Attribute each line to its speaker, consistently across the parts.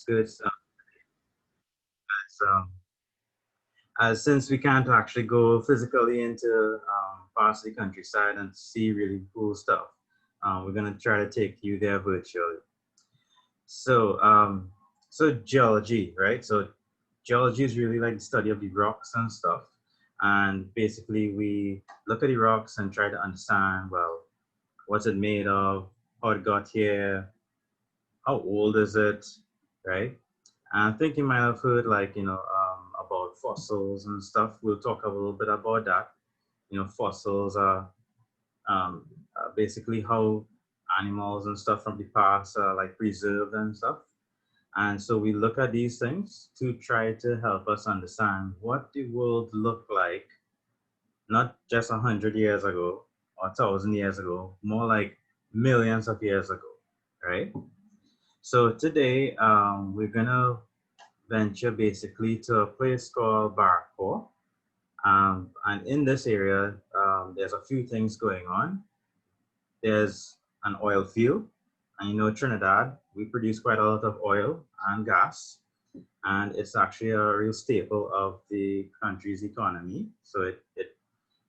Speaker 1: good stuff. So, since we can't actually go physically into parts of the countryside and see really cool stuff, we're going to try to take you there virtually. So, so geology, right? So geology is really like the study of the rocks and stuff. And basically we look at the rocks and try to understand, well, what's it made of, how it got here, how old is it, right? And I think you might have heard like, about fossils and stuff. We'll talk a little bit about that. Fossils are basically how animals and stuff from the past are like preserved and stuff. And so we look at these things to try to help us understand what the world looked like, not just 100 years ago or 1,000 years ago, more like millions of years ago, right? So today we're gonna venture basically to a place called Barrackpore. And in this area, there's a few things going on. There's an oil field, and Trinidad, we produce quite a lot of oil and gas, and it's actually a real staple of the country's economy. So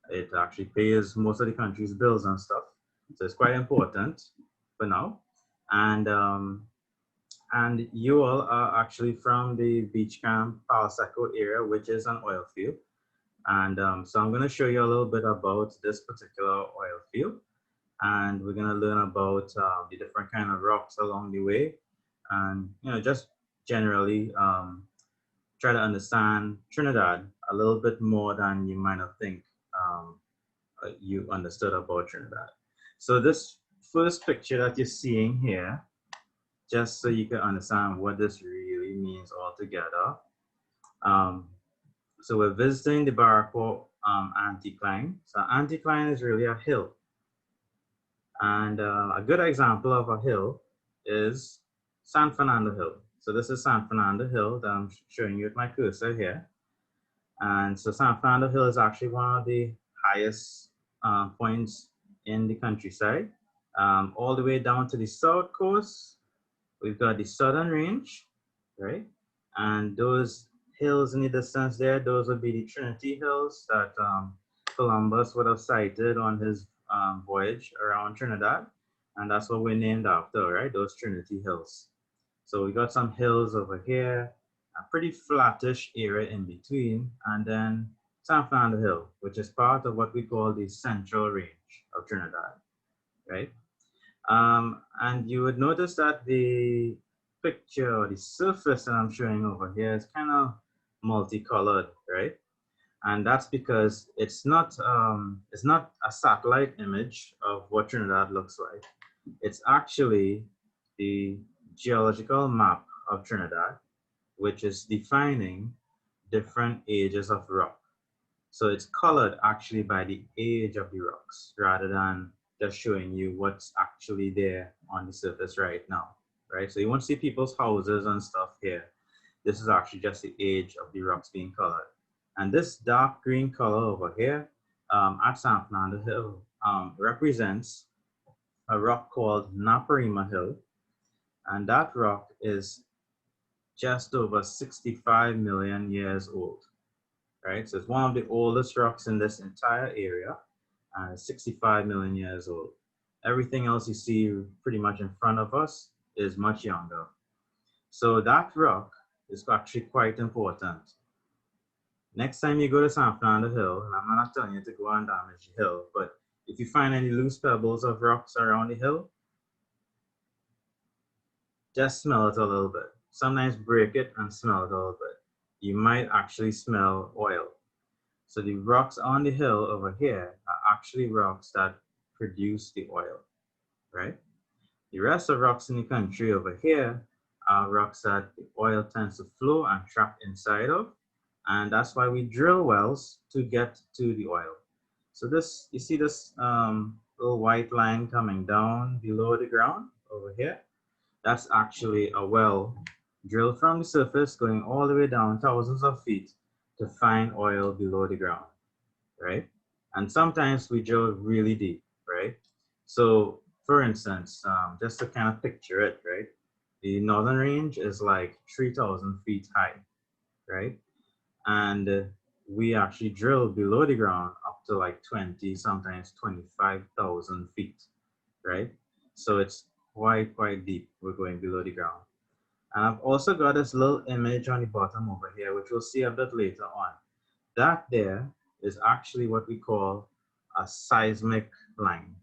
Speaker 1: it actually pays most of the country's bills and stuff. So it's quite important for now. And you all are actually from the beach camp Palo Seco area, which is an oil field. And so I'm going to show you a little bit about this particular oil field. And we're going to learn about the different kind of rocks along the way. And, just generally try to understand Trinidad a little bit more than you might have think you understood about Trinidad. So this first picture that you're seeing here, just so you can understand what this really means altogether. So we're visiting the Barrackpore Anticline. So Anticline is really a hill. And a good example of a hill is San Fernando Hill. So this is San Fernando Hill that I'm showing you with my cursor here. And so San Fernando Hill is actually one of the highest points in the countryside. All the way down to the south coast, we've got the Southern Range, right? And those hills in the distance there, those would be the Trinity Hills that Columbus would have sighted on his voyage around Trinidad. And that's what we're named after, right? Those Trinity Hills. So we got some hills over here, a pretty flattish area in between, and then San Fernando Hill, which is part of what we call the Central Range of Trinidad, right? And you would notice that the picture or the surface that I'm showing over here is kind of multicolored, right? And that's because it's not a satellite image of what Trinidad looks like. It's actually the geological map of Trinidad, which is defining different ages of rock. So it's colored actually by the age of the rocks rather than just showing you what's actually there on the surface right now, right? So you won't see people's houses and stuff here. This is actually just the age of the rocks being colored. And this dark green color over here at San Fernando Hill represents a rock called Naparima Hill. And that rock is just over 65 million years old, right? So it's one of the oldest rocks in this entire area, and 65 million years old. Everything else you see pretty much in front of us is much younger. So that rock is actually quite important. Next time you go to San Fernando Hill, and I'm not telling you to go and damage the hill, but if you find any loose pebbles of rocks around the hill, just smell it a little bit. Sometimes break it and smell it a little bit. You might actually smell oil. So the rocks on the hill over here are actually rocks that produce the oil, right? The rest of rocks in the country over here are rocks that the oil tends to flow and trap inside of. And that's why we drill wells to get to the oil. So this, you see this little white line coming down below the ground over here? That's actually a well drilled from the surface going all the way down thousands of feet to find oil below the ground, right? And sometimes we drill really deep, right? So for instance, just to kind of picture it, right? The northern range is like 3,000 feet high, right? And we actually drill below the ground up to like 20, sometimes 25,000 feet, right? So it's quite deep. We're going below the ground. And I've also got this little image on the bottom over here, which we'll see a bit later on. That there is actually what we call a seismic line.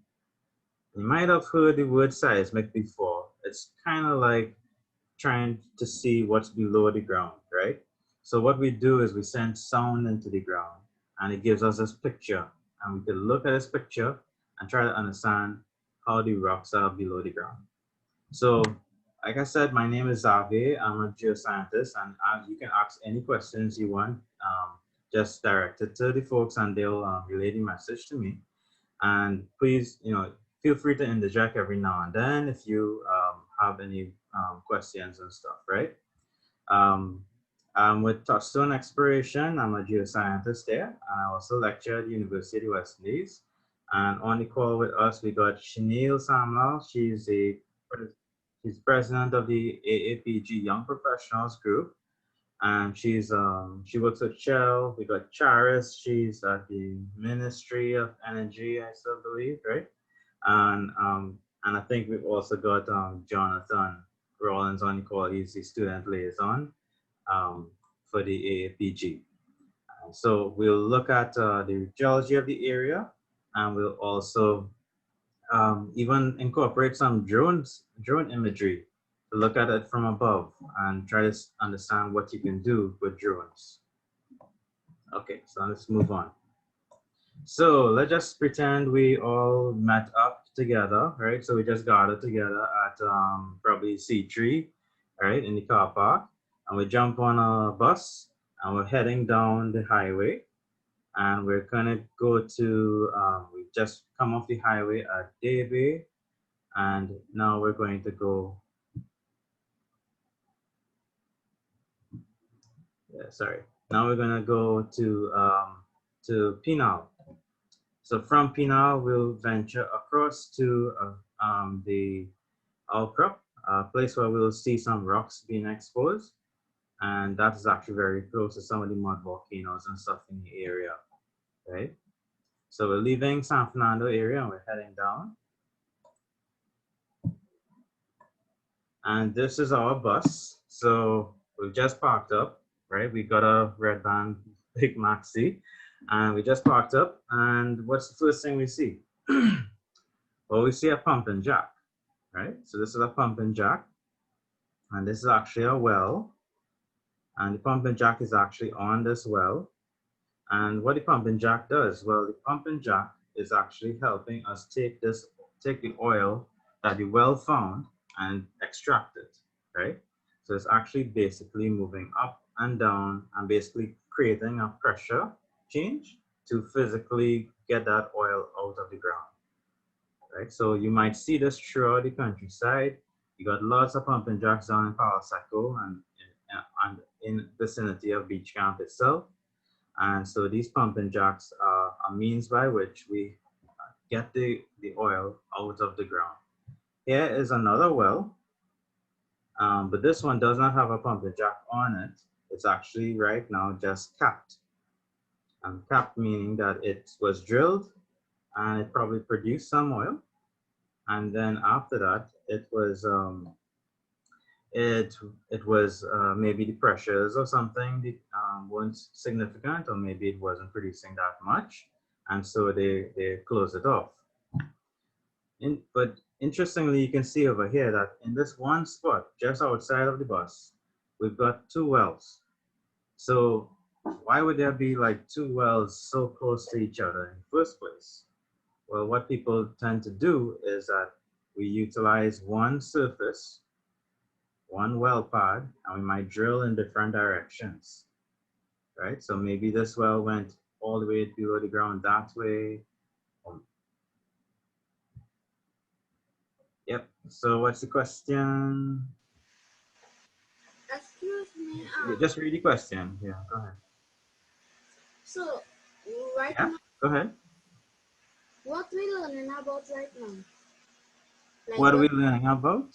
Speaker 1: You might have heard the word seismic before. It's kind of like trying to see what's below the ground, right? So what we do is we send sound into the ground and it gives us this picture. And we can look at this picture and try to understand how the rocks are below the ground. So, like I said, my name is Xavier. I'm a geoscientist, and you can ask any questions you want. Just direct it to the folks, and they'll relay the message to me. And please, feel free to interject every now and then if you have any questions and stuff, right? I'm with Touchstone Exploration. I'm a geoscientist there. I also lecture at the University of West Indies. And on the call with us, we got Chanel Samlal. She's president of the AAPG Young Professionals Group, and she works with Shell. We got Charis. She's at the Ministry of Energy, I still believe, right? And I think we've also got Jonathan Rollins on the call. He's the student liaison for the AAPG. So we'll look at the geology of the area, and we'll also even incorporate some drone imagery to look at it from above and try to understand what you can do with drones. Okay, so let's move on. So let's just pretend we all met up together, right? So we just gathered together at probably C3, right, in the car park, and we jump on a bus and we're heading down the highway, and we're gonna go to, we just come off the highway at Davie, and now we're going to go, now we're gonna go to Pinal. So from Pinal, we'll venture across to the outcrop, a place where we'll see some rocks being exposed. And that is actually very close to some of the mud volcanoes and stuff in the area, right? So we're leaving San Fernando area and we're heading down. And this is our bus. So we've just parked up, right? We got a red van, big maxi, and we just parked up. And what's the first thing we see? Well, we see a pump and jack, right? So this is a pump and jack, and this is actually a well. And the pump and jack is actually on this well. And what the pump and jack does, well, the pump and jack is actually helping us take the oil that the well found and extract it, right? So it's actually basically moving up and down and basically creating a pressure change to physically get that oil out of the ground, right? So you might see this throughout the countryside. You got lots of pump and jacks down in Palo Seco and in vicinity of Beach Camp itself. And so these pump and jacks are a means by which we get the oil out of the ground. Here is another well, but this one does not have a pump and jack on it. It's actually right now just capped. Capped meaning that it was drilled and it probably produced some oil. And then after that, it was maybe the pressures or something that weren't significant, or maybe it wasn't producing that much, and so they close it off. But interestingly, you can see over here that in this one spot just outside of the bus, we've got two wells. So why would there be like two wells so close to each other in the first place? Well, what people tend to do is that we utilize one surface, one well pad, and we might drill in different directions, right? So maybe this well went all the way below the ground that way. Yep, so what's the question?
Speaker 2: Excuse me.
Speaker 1: Just read the question. Yeah, go ahead.
Speaker 2: So, right
Speaker 1: Yeah,
Speaker 2: now,
Speaker 1: go ahead.
Speaker 2: what we learning about right now? Like
Speaker 1: What are
Speaker 2: what?
Speaker 1: we learning about?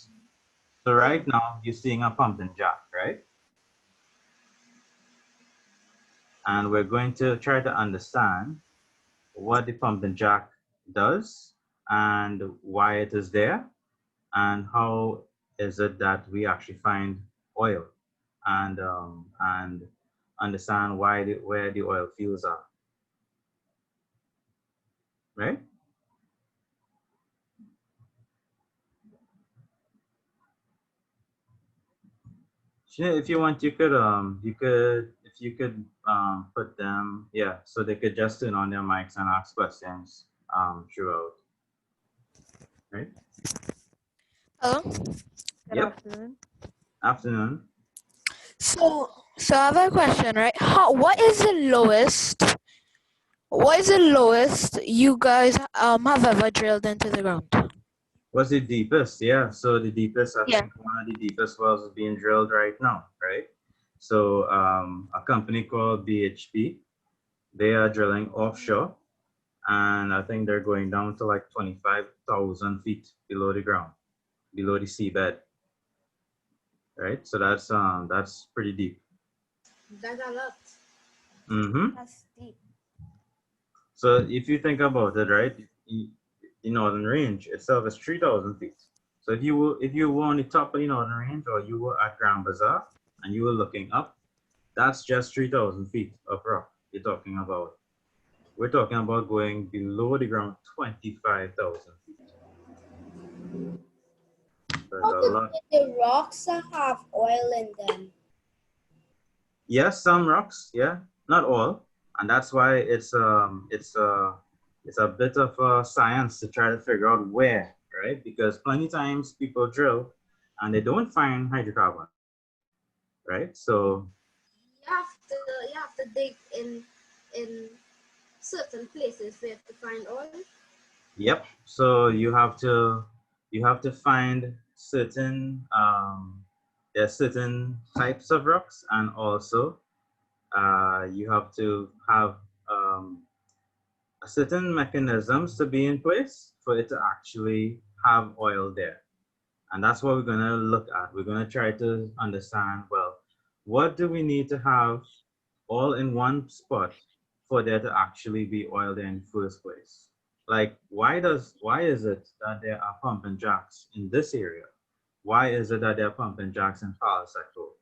Speaker 1: So right now you're seeing a pumping jack, right? And we're going to try to understand what the pumping jack does and why it is there and how is it that we actually find oil and understand where the oil fields are, right? Shane, if you want, if you could put them, yeah, so they could just turn on their mics and ask questions throughout, right?
Speaker 3: Hello. Good
Speaker 1: Yep.
Speaker 3: afternoon.
Speaker 1: Afternoon.
Speaker 3: So I have a question, right? What is the lowest? What is the lowest you guys have ever drilled into the ground?
Speaker 1: What's the deepest? Yeah, so the deepest, I
Speaker 3: Yeah.
Speaker 1: think one of the deepest wells is being drilled right now, right? So a company called BHP, they are drilling offshore, and I think they're going down to like 25,000 feet below the ground, below the seabed, right? So that's pretty deep.
Speaker 2: That's a lot.
Speaker 1: Mm-hmm.
Speaker 3: That's deep.
Speaker 1: So if you think about it, right, the northern range itself is 3,000 feet. So if you were on the top of the northern range, or you were at Grand Bazaar and you were looking up, that's just 3,000 feet of rock you're talking about. We're talking about going below the ground 25,000 feet. There's
Speaker 2: How
Speaker 1: a
Speaker 2: could
Speaker 1: lot.
Speaker 2: the rocks have oil in them?
Speaker 1: Yes, some rocks, yeah, not all, and that's why it's a bit of a science to try to figure out where, right? Because plenty times people drill and they don't find hydrocarbon, right? So
Speaker 2: You have to dig in certain places where to find oil.
Speaker 1: yep. So you have to find certain there are certain types of rocks, and also you have to have um, certain mechanisms to be in place for it to actually have oil there. And that's what we're going to look at. We're going to try to understand, well, what do we need to have all in one spot for there to actually be oil there in the first place? Like, why is it that there are pumping jacks in this area? Why is it that there are pumping jacks in Palo Seco?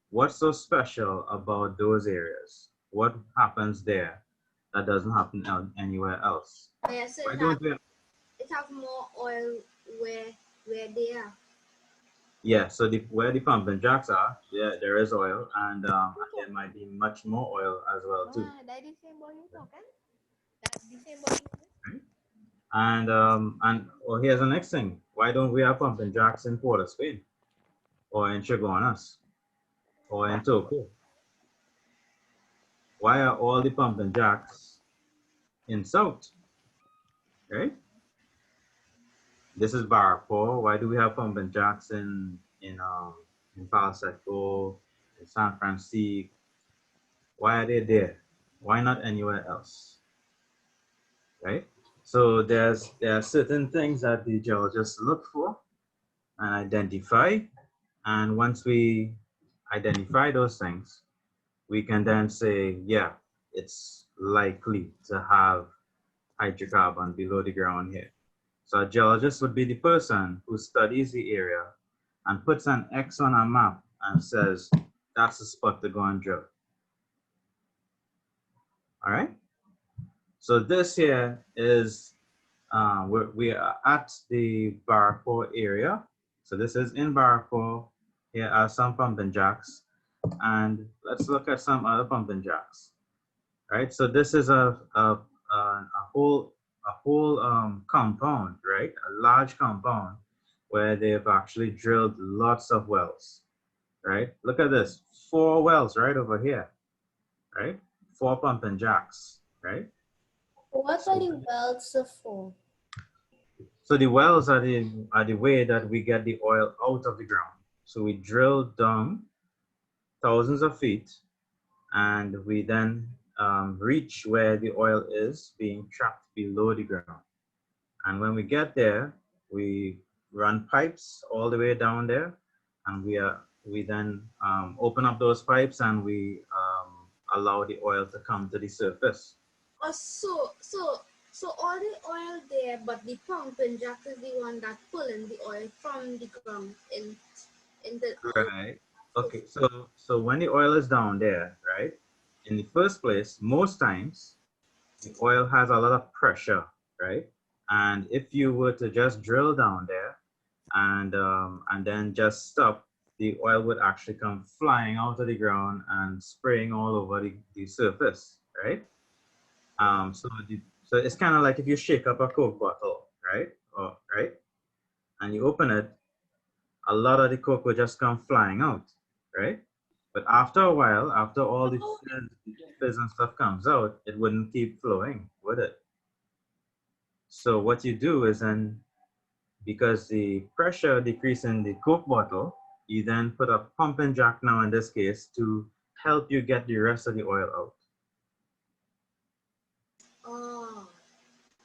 Speaker 1: What's so special about those areas? What happens there that doesn't happen anywhere else?
Speaker 2: Yes,
Speaker 1: Why don't we?
Speaker 2: it have more oil where they are.
Speaker 1: Yeah, so where the pumping jacks are, there is oil, and there might be much more oil as well too. Right? And oh, here's the next thing. Why don't we have pumping jacks in Port of Spain, or in Chaguanas, or in Toco? Why are all the pumping jacks in South? Right? This is Barrackpore. Why do we have pumping jacks in Palo Seco, in San Francisco? Why are they there? Why not anywhere else? Right? So there are certain things that the geologists look for and identify, and once we identify those things, we can then say, yeah, it's likely to have hydrocarbon below the ground here. So a geologist would be the person who studies the area and puts an X on a map and says, that's the spot to go and drill. All right? So this here is, we are at the Barrackpore area. So this is in Barrackpore. Here are some pumping jacks. And let's look at some other pumping jacks. Right? So this is a whole compound, right? A large compound where they've actually drilled lots of wells, right? Look at this, 4 wells right over here, right? 4 pumping jacks, right?
Speaker 2: What are the wells for?
Speaker 1: So the wells are the way that we get the oil out of the ground. So we drill down thousands of feet, and we then reach where the oil is being trapped below the ground. And when we get there, we run pipes all the way down there, and we then open up those pipes and we allow the oil to come to the surface.
Speaker 2: Oh, so all the oil there, but the pumping jack is the one that pulling the oil from the ground in the
Speaker 1: Right. Okay. So when the oil is down there, right? In the first place, most times the oil has a lot of pressure, right? And if you were to just drill down there and then just stop, the oil would actually come flying out of the ground and spraying all over the surface, right? So it's kind of like if you shake up a Coke bottle, right? Right? And you open it, a lot of the Coke will just come flying out, right? But after a while, after all the fizz and stuff comes out, it wouldn't keep flowing, would it? So what you do is then, because the pressure decrease in the Coke bottle, you then put a pumping jack now in this case to help you get the rest of the oil out.
Speaker 2: oh.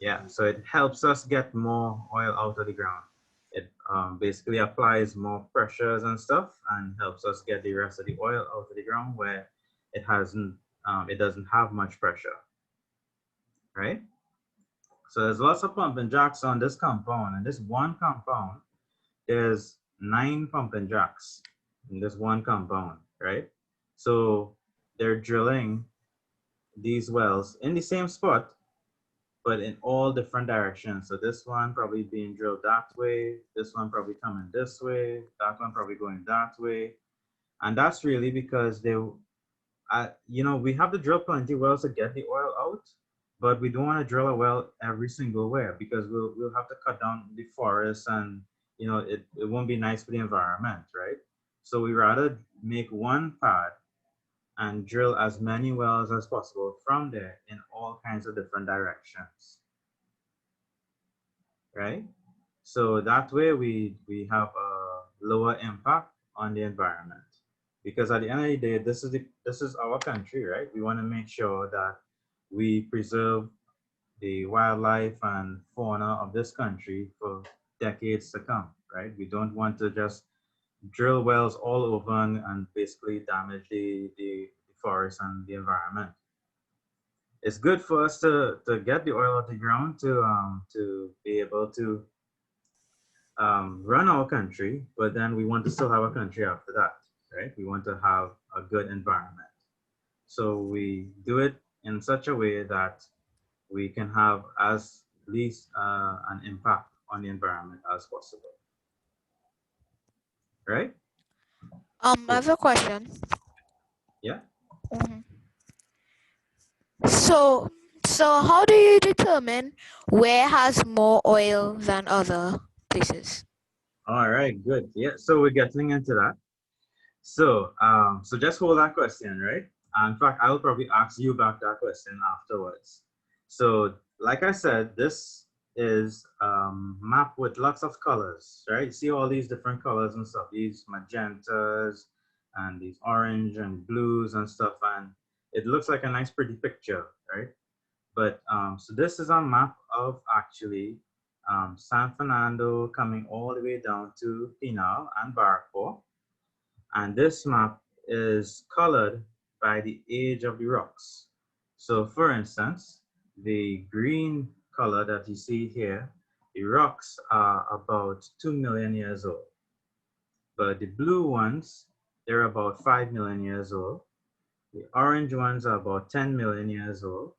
Speaker 1: Yeah, so it helps us get more oil out of the ground. It basically applies more pressures and stuff and helps us get the rest of the oil out of the ground where it doesn't have much pressure, right? So there's lots of pumping jacks on this compound, and this one compound, there's 9 pumping jacks in this one compound, right? So they're drilling these wells in the same spot, but in all different directions. So this one probably being drilled that way, this one probably coming this way, that one probably going that way. And that's really because we have to drill plenty wells to get the oil out, but we don't want to drill a well every single well because we'll have to cut down the forest and it won't be nice for the environment, right? So we rather make one pad and drill as many wells as possible from there in all kinds of different directions, right? So that way we have a lower impact on the environment. Because at the end of the day, this is our country, right? We want to make sure that we preserve the wildlife and fauna of this country for decades to come, right? We don't want to just drill wells all over and basically damage the forest and the environment. It's good for us to get the oil out of the ground to be able to run our country, but then we want to still have a country after that, right? We want to have a good environment. So we do it in such a way that we can have as least an impact on the environment as possible, right?
Speaker 3: I
Speaker 1: So,
Speaker 3: have a question.
Speaker 1: yeah.
Speaker 3: Mhm. So, so how do you determine where has more oil than other places?
Speaker 1: All right, good. Yeah, so we're getting into that. So just hold that question, right? In fact, I'll probably ask you back that question afterwards. So, like I said, this is map with lots of colors, right? You see all these different colors and stuff, these magentas and these orange and blues and stuff, and it looks like a nice, pretty picture, right? But so this is a map of actually San Fernando coming all the way down to Pinal and Barrackpore. And this map is colored by the age of the rocks. So for instance, the green color that you see here, the rocks are about 2 million years old. But the blue ones, they're about 5 million years old. The orange ones are about 10 million years old,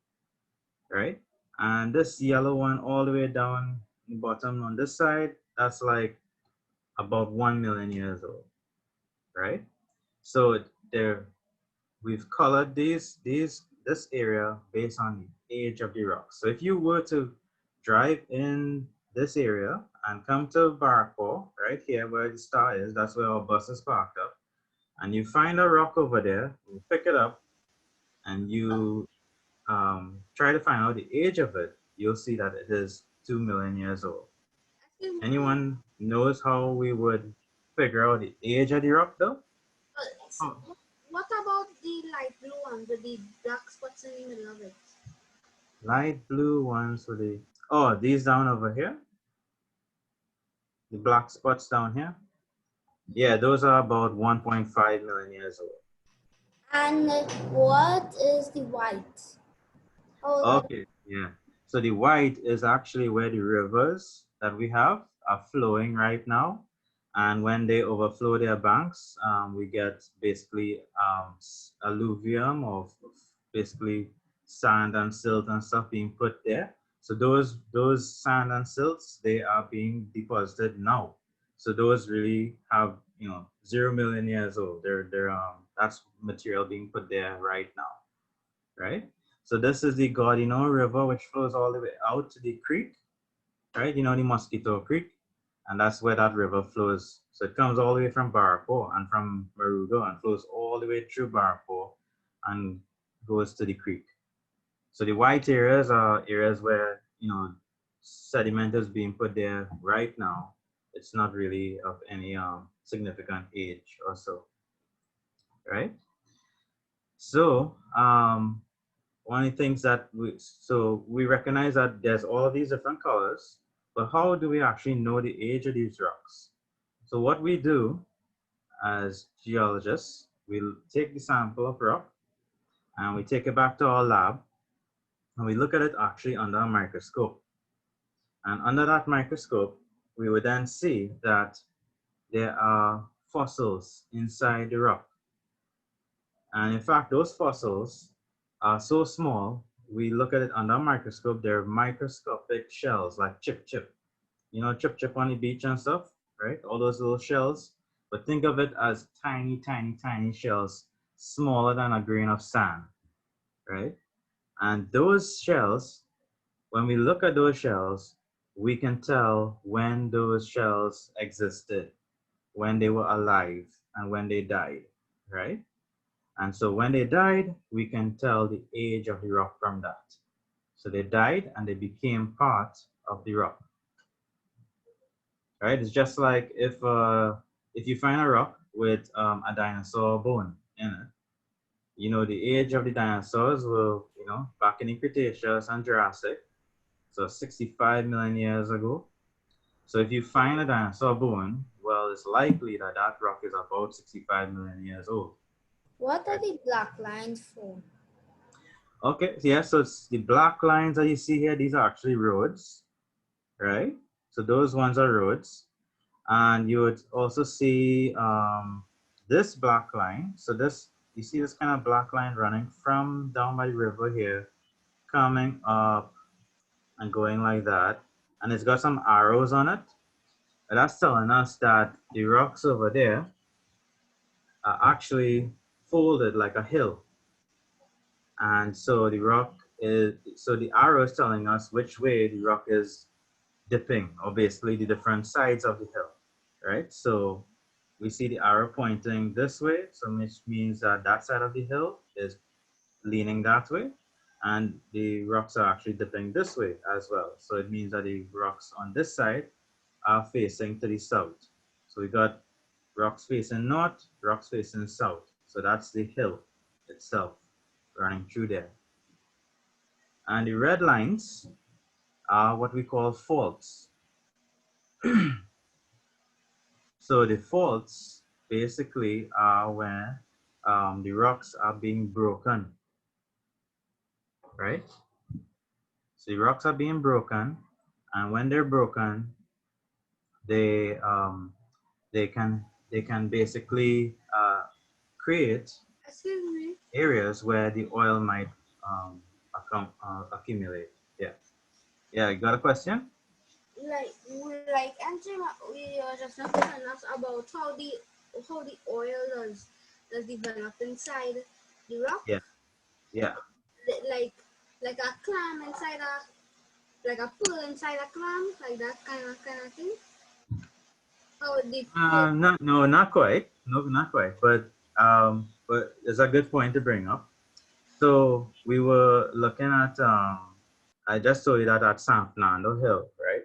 Speaker 1: right? And this yellow one all the way down the bottom on this side, that's like about 1 million years old, right? So there, we've colored this area based on the age of the rock. So if you were to drive in this area and come to Barrackpore, right here where the star is, that's where our bus is parked up, and you find a rock over there, you pick it up, and you try to find out the age of it, you'll see that it is 2 million years old. Anyone knows how we would figure out the age of the rock though? Oh.
Speaker 2: What about the light blue one with the black spots in the middle of it?
Speaker 1: Light blue ones with the, oh, these down over here? The black spots down here? Yeah, those are about 1.5 million years old.
Speaker 2: And what is the white? Oh,
Speaker 1: Okay, yeah. So the white is actually where the rivers that we have are flowing right now. And when they overflow their banks, we get basically alluvium of basically sand and silt and stuff being put there. So those sand and silts, they are being deposited now. So those really have 0 million years old. They're that's material being put there right now, right? So this is the Gaudino River, which flows all the way out to the creek, right? You know, the Mosquito Creek, and that's where that river flows. So it comes all the way from Barrackpore and from Marugo and flows all the way through Barrackpore and goes to the creek. So the white areas are areas where, sediment is being put there right now. It's not really of any significant age or so, right? So one of the things that we recognize that there's all of these different colors, but how do we actually know the age of these rocks? So what we do as geologists, we'll take the sample of rock and we take it back to our lab and we look at it actually under a microscope. And under that microscope, we would then see that there are fossils inside the rock. And in fact, those fossils are so small, we look at it under a microscope, they're microscopic shells like chip chip. You know, chip chip on the beach and stuff, right? All those little shells. But think of it as tiny, tiny, tiny shells, smaller than a grain of sand, right? And those shells, when we look at those shells, we can tell when those shells existed, when they were alive, and when they died, right? And so when they died, we can tell the age of the rock from that. So they died and they became part of the rock, right? It's just like if you find a rock with a dinosaur bone in it, the age of the dinosaurs were, back in the Cretaceous and Jurassic, so 65 million years ago. So if you find a dinosaur bone, well, it's likely that that rock is about 65 million years old.
Speaker 2: what are the black lines for?
Speaker 1: Okay, so yeah, so it's the black lines that you see here, these are actually roads, right? So those ones are roads. And you would also see this black line. So you see this kind of black line running from down by the river here, coming up and going like that. And it's got some arrows on it. And that's telling us that the rocks over there are actually folded like a hill. And so the arrow is telling us which way the rock is dipping, or basically the different sides of the hill, right? So we see the arrow pointing this way, so which means that that side of the hill is leaning that way, and the rocks are actually dipping this way as well. So it means that the rocks on this side are facing to the south. So we got rocks facing north, rocks facing south. So that's the hill itself running through there. And the red lines are what we call faults. So the faults basically are when the rocks are being broken, right? So the rocks are being broken, and when they're broken, they they can basically create
Speaker 2: Excuse me.
Speaker 1: areas where the oil might accumulate. Yeah, yeah. You got a question?
Speaker 2: Like answering, we are just not telling us about how the oil does develop inside the rock.
Speaker 1: Yeah, yeah.
Speaker 2: Like a clam inside like a pearl inside a clam, like that kind of thing. How the pearl.
Speaker 1: No, not quite. No, not quite. But it's a good point to bring up. So we were looking at I just told you that at San Fernando Hill, right?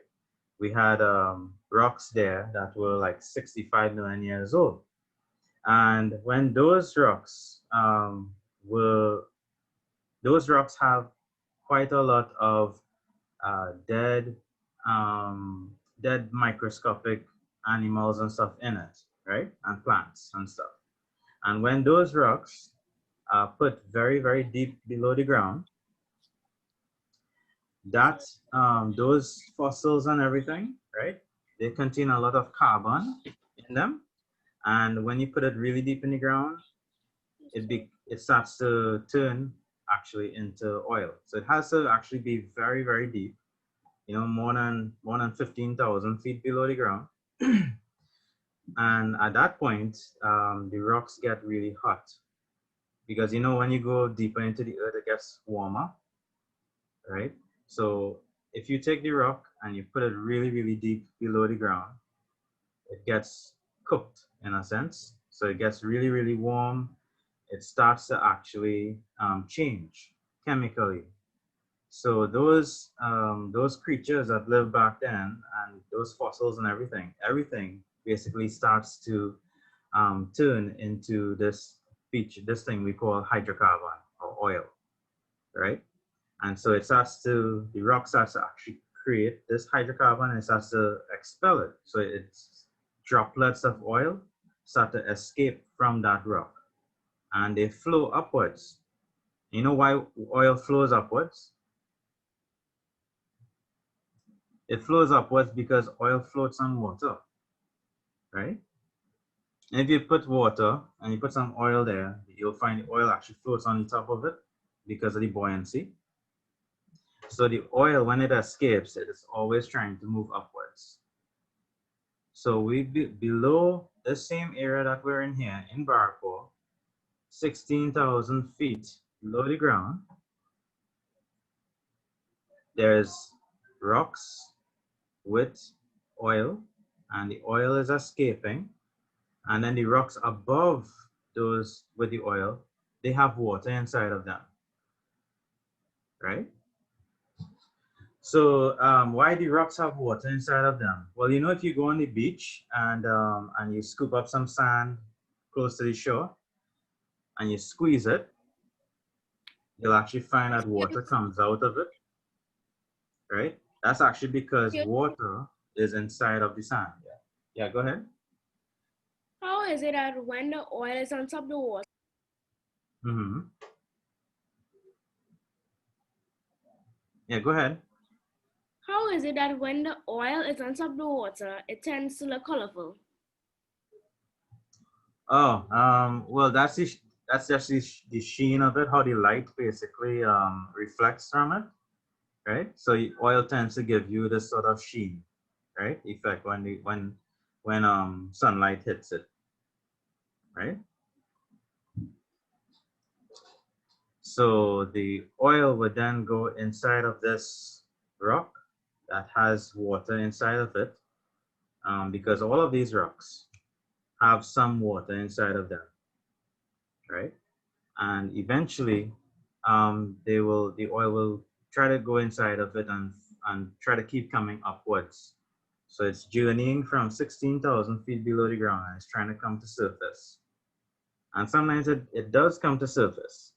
Speaker 1: We had rocks there that were like 65 million years old. And when those rocks have quite a lot of dead, dead microscopic animals and stuff in it, right? And plants and stuff. And when those rocks are put very, very deep below the ground, that those fossils and everything, right? They contain a lot of carbon in them. And when you put it really deep in the ground, it starts to turn actually into oil. So it has to actually be very, very deep, you know, more than 15,000 feet below the ground. And at that point, the rocks get really hot because, you know, when you go deeper into the earth, it gets warmer, right? So if you take the rock and you put it really, really deep below the ground, it gets cooked in a sense. So it gets really, really warm. It starts to actually change chemically. So those creatures that lived back then and those fossils and everything basically starts to turn into this thing we call hydrocarbon or oil, right? And so the rock starts to actually create this hydrocarbon and it starts to expel it. So it's droplets of oil start to escape from that rock and they flow upwards. You know why oil flows upwards? It flows upwards because oil floats on water, right? And if you put water and you put some oil there, you'll find the oil actually floats on the top of it because of the buoyancy. So the oil, when it escapes, it is always trying to move upwards. So below the same area that we're in here in Barrackpore, 16,000 feet below the ground, there's rocks with oil, and the oil is escaping. And then the rocks above those with the oil, they have water inside of them, right? So why the rocks have water inside of them? Well, you know, if you go on the beach and you scoop up some sand close to the shore and you squeeze it, you'll actually find that water comes out of it, right? That's actually because water is inside of the sand. Yeah, go ahead.
Speaker 4: How is it that when the oil is on top of the water?
Speaker 1: Mm-hmm. Yeah, go ahead.
Speaker 4: How is it that when the oil is on top of the water, it tends to look colorful?
Speaker 1: Oh, well, that's just the sheen of it, how the light basically reflects from it, right? So oil tends to give you this sort of sheen, right? Effect when sunlight hits it, right? So the oil would then go inside of this rock that has water inside of it, because all of these rocks have some water inside of them, right? And eventually, the oil will try to go inside of it and try to keep coming upwards. So it's journeying from 16,000 feet below the ground and it's trying to come to surface. And sometimes it does come to surface.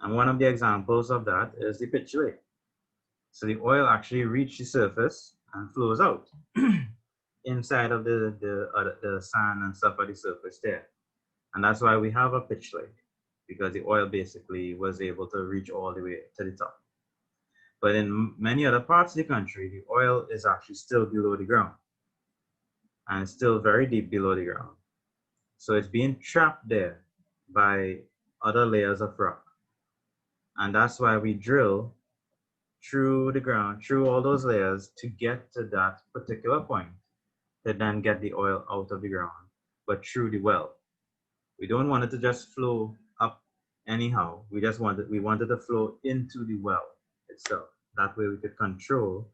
Speaker 1: And one of the examples of that is the pitch lake. So the oil actually reaches the surface and flows out inside of the sand and stuff at the surface there. And that's why we have a pitch lake, because the oil basically was able to reach all the way to the top. But in many other parts of the country, the oil is actually still below the ground and it's still very deep below the ground. So it's being trapped there by other layers of rock. And that's why we drill through the ground, through all those layers to get to that particular point to then get the oil out of the ground, but through the well. We don't want it to just flow up anyhow. We wanted to flow into the well itself. That way we could control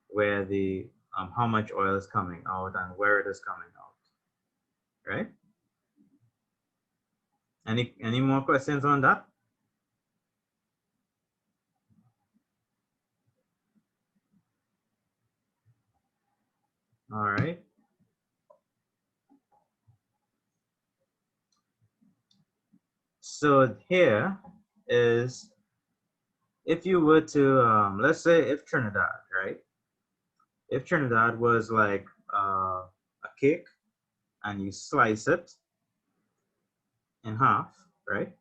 Speaker 1: where the how much oil is coming out and where it is coming out. Right? Any more questions on that? All right. So here is, if you were to, let's say if Trinidad, right? If Trinidad was like a cake and you slice it in half, right?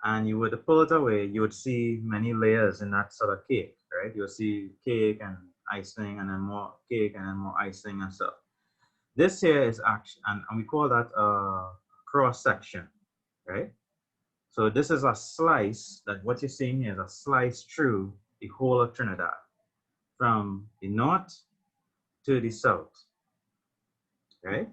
Speaker 1: And you would pull it away, you would see many layers in that sort of cake, right? You'll see cake and icing and then more cake and then more icing and stuff. This here is actually, and we call that a cross section, right? So this is a slice, that what you're seeing here is a slice through the whole of Trinidad, from the north to the south, right?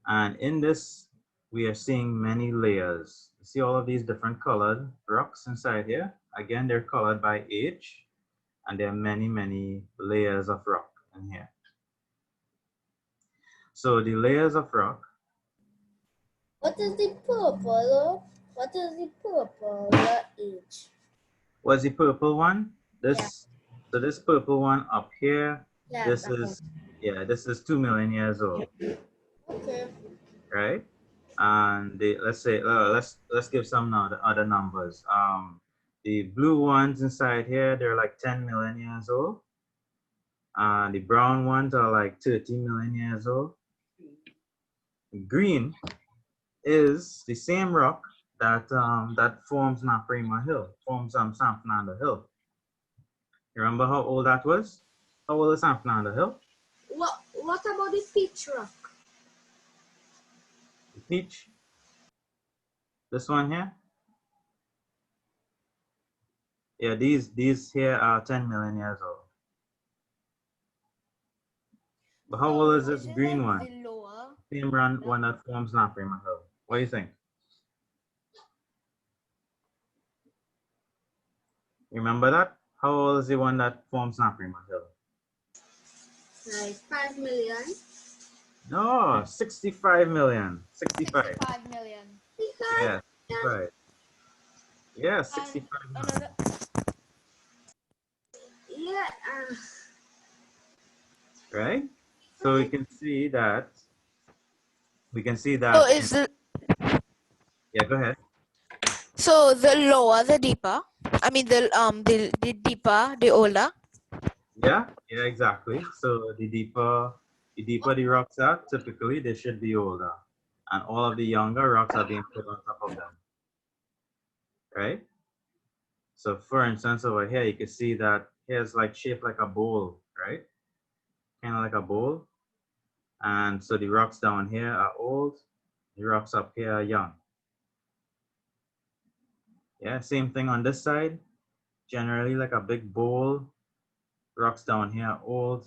Speaker 1: And in this, we are seeing many layers. You see all of these different colored rocks inside here? Again, they're colored by age, and there are many, many layers of rock in here. So the layers of rock.
Speaker 2: What is the purple? What is the purple age?
Speaker 1: What's the purple one? This, so this purple one up here,
Speaker 2: Yeah,
Speaker 1: this is, yeah, this is 2 million years old.
Speaker 2: Okay.
Speaker 1: Right? And let's say, let's give some other numbers. The blue ones inside here, they're like 10 million years old. The brown ones are like 30 million years old. Green is the same rock that that forms Naparima Hill, forms San Fernando Hill. You remember how old that was? How old is San Fernando Hill?
Speaker 2: What about the peach rock?
Speaker 1: The peach. This one here. Yeah, these here are 10 million years old. But how old is this green one?
Speaker 3: The lower.
Speaker 1: Same one that forms Naparima Hill. What do you think? Remember that? How old is the one that forms Naparima Hill?
Speaker 2: Like 5 million.
Speaker 1: No, 65 million. 65.
Speaker 3: 65 million.
Speaker 1: Yeah, 65. Yeah, 65 million.
Speaker 2: Yeah.
Speaker 1: Right? So we can see that.
Speaker 3: So is the
Speaker 1: Yeah, go ahead.
Speaker 3: so the lower the deeper. I mean the deeper the older.
Speaker 1: Yeah, exactly. So the deeper the rocks are, typically they should be older. And all of the younger rocks are being put on top of them. Right? So for instance, over here, you can see that here's like shaped like a bowl, right? Kind of like a bowl. And so the rocks down here are old, the rocks up here are young. Yeah, same thing on this side. Generally like a big bowl, rocks down here are old,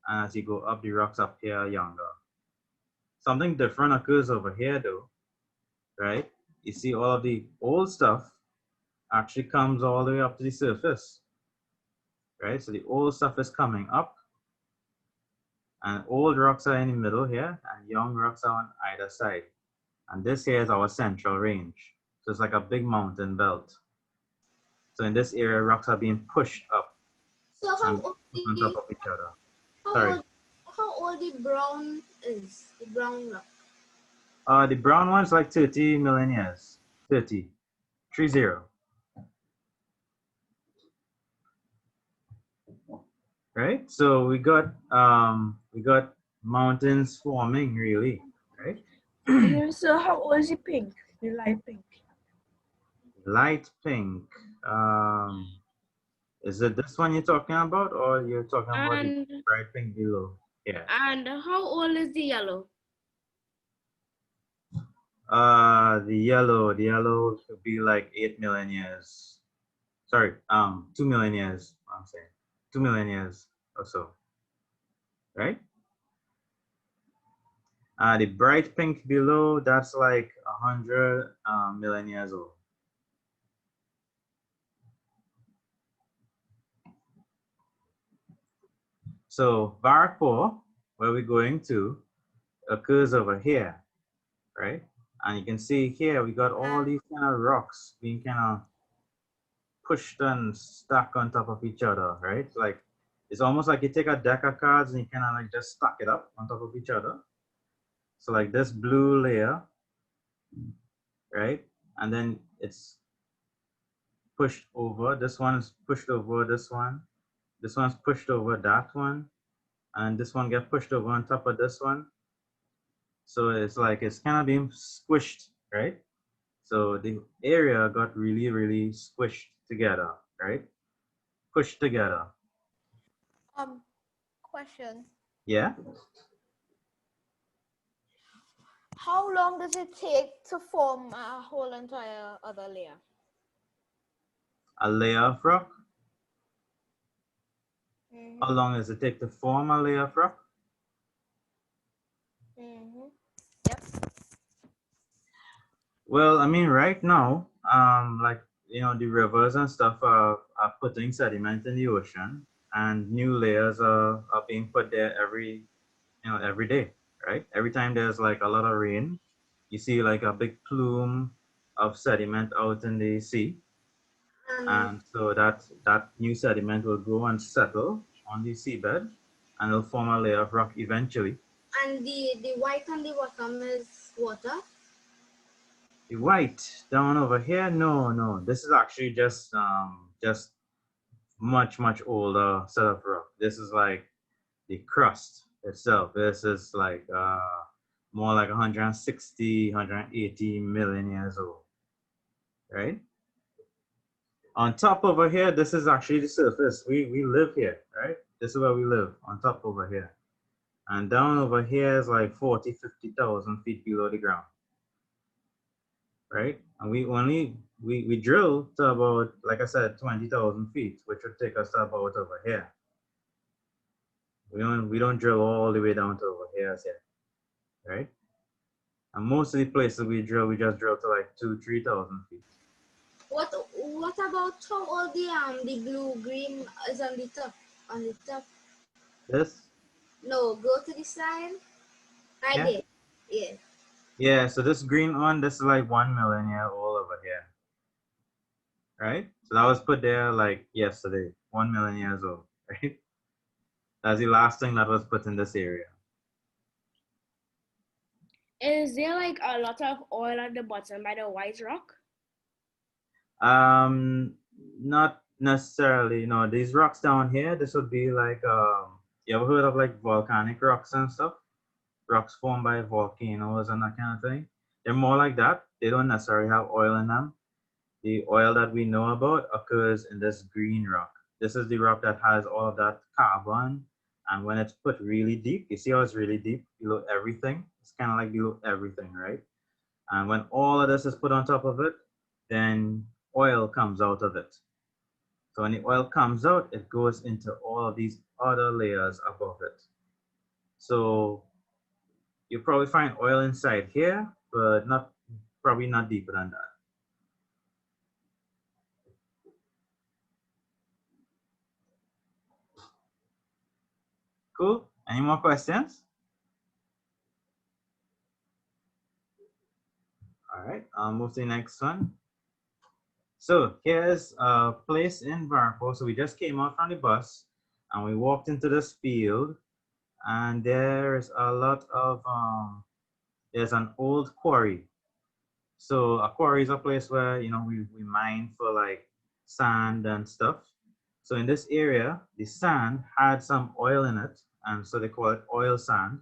Speaker 1: and as you go up, the rocks up here are younger. Something different occurs over here though, right? You see all of the old stuff actually comes all the way up to the surface, right? So the old stuff is coming up, and old rocks are in the middle here, and young rocks are on either side. And this here is our central range. So it's like a big mountain belt. So in this area, rocks are being pushed up.
Speaker 2: So how
Speaker 1: and
Speaker 2: old
Speaker 1: on top of each other.
Speaker 2: how old the brown is? The brown rock.
Speaker 1: The brown one's like 30 million years. 30. 30. Right? So we got mountains forming really, right?
Speaker 5: So how old is the pink? The light pink.
Speaker 1: Light pink. Is it this one you're talking about, or you're talking about the bright pink below? Yeah.
Speaker 4: And how old is the yellow?
Speaker 1: The yellow could be like 8 million years. Sorry, 2 million years. I'm saying 2 million years or so, right? The bright pink below, that's like 100 million years old. So Barrackpore, where we're going to, occurs over here, right? And you can see here, we got all these kind of rocks being kind of pushed and stacked on top of each other, right? Like, it's almost like you take a deck of cards and you kind of like just stack it up on top of each other. So like this blue layer, right? And then it's pushed over. This one is pushed over this one. This one's pushed over that one. And this one gets pushed over on top of this one. So it's like it's kind of being squished, right? So the area got really, really squished together, right? Pushed together.
Speaker 3: Question.
Speaker 1: Yeah.
Speaker 3: How long does it take to form a whole entire other layer?
Speaker 1: A layer of rock.
Speaker 3: Mm-hmm.
Speaker 1: How long does it take to form a layer of rock?
Speaker 3: Mm-hmm. Yep.
Speaker 1: Well, I mean, right now, like, you know, the rivers and stuff are putting sediment in the ocean, and new layers are being put there every day, right? Every time there's like a lot of rain, you see like a big plume of sediment out in the sea. And so that new sediment will go and settle on the seabed, and it'll form a layer of rock eventually.
Speaker 2: And the white on the bottom is water.
Speaker 1: The white down over here, no, this is actually just much older set of rock. This is like the crust itself. This is like more like 160, 180 million years old, right? On top over here, this is actually the surface. We live here, right? This is where we live, on top over here. And down over here is like 40, 50,000 feet below the ground, right? And we drill to about, like I said, 20,000 feet, which would take us to about over here. We don't drill all the way down to over here as yet, right? And most of the places we just drill to like 3,000 feet.
Speaker 2: What about how all the blue green is on the top? On the top.
Speaker 1: This?
Speaker 2: No, go to the side. Right
Speaker 1: Yeah.
Speaker 2: there. Yeah.
Speaker 1: Yeah, so this green one, this is like 1 million year old over here. Right? So that was put there like yesterday, 1 million years old, right? That's the last thing that was put in this area.
Speaker 4: Is there like a lot of oil at the bottom by the white rock?
Speaker 1: Not necessarily. No, these rocks down here, this would be like you ever heard of like volcanic rocks and stuff? Rocks formed by volcanoes and that kind of thing. They're more like that. They don't necessarily have oil in them. The oil that we know about occurs in this green rock. This is the rock that has all of that carbon. And when it's put really deep, you see how it's really deep below everything? It's kind of like below everything, right? And when all of this is put on top of it, then oil comes out of it. So when the oil comes out, it goes into all of these other layers above it. So you probably find oil inside here, but probably not deeper than that. Cool. Any more questions? All right, I'll move to the next one. So here's a place in Barrackpore. So we just came out from the bus and we walked into this field, and there's a lot of, there's an old quarry. So a quarry is a place where, you know, we mine for like sand and stuff. So in this area, the sand had some oil in it, and so they call it oil sand.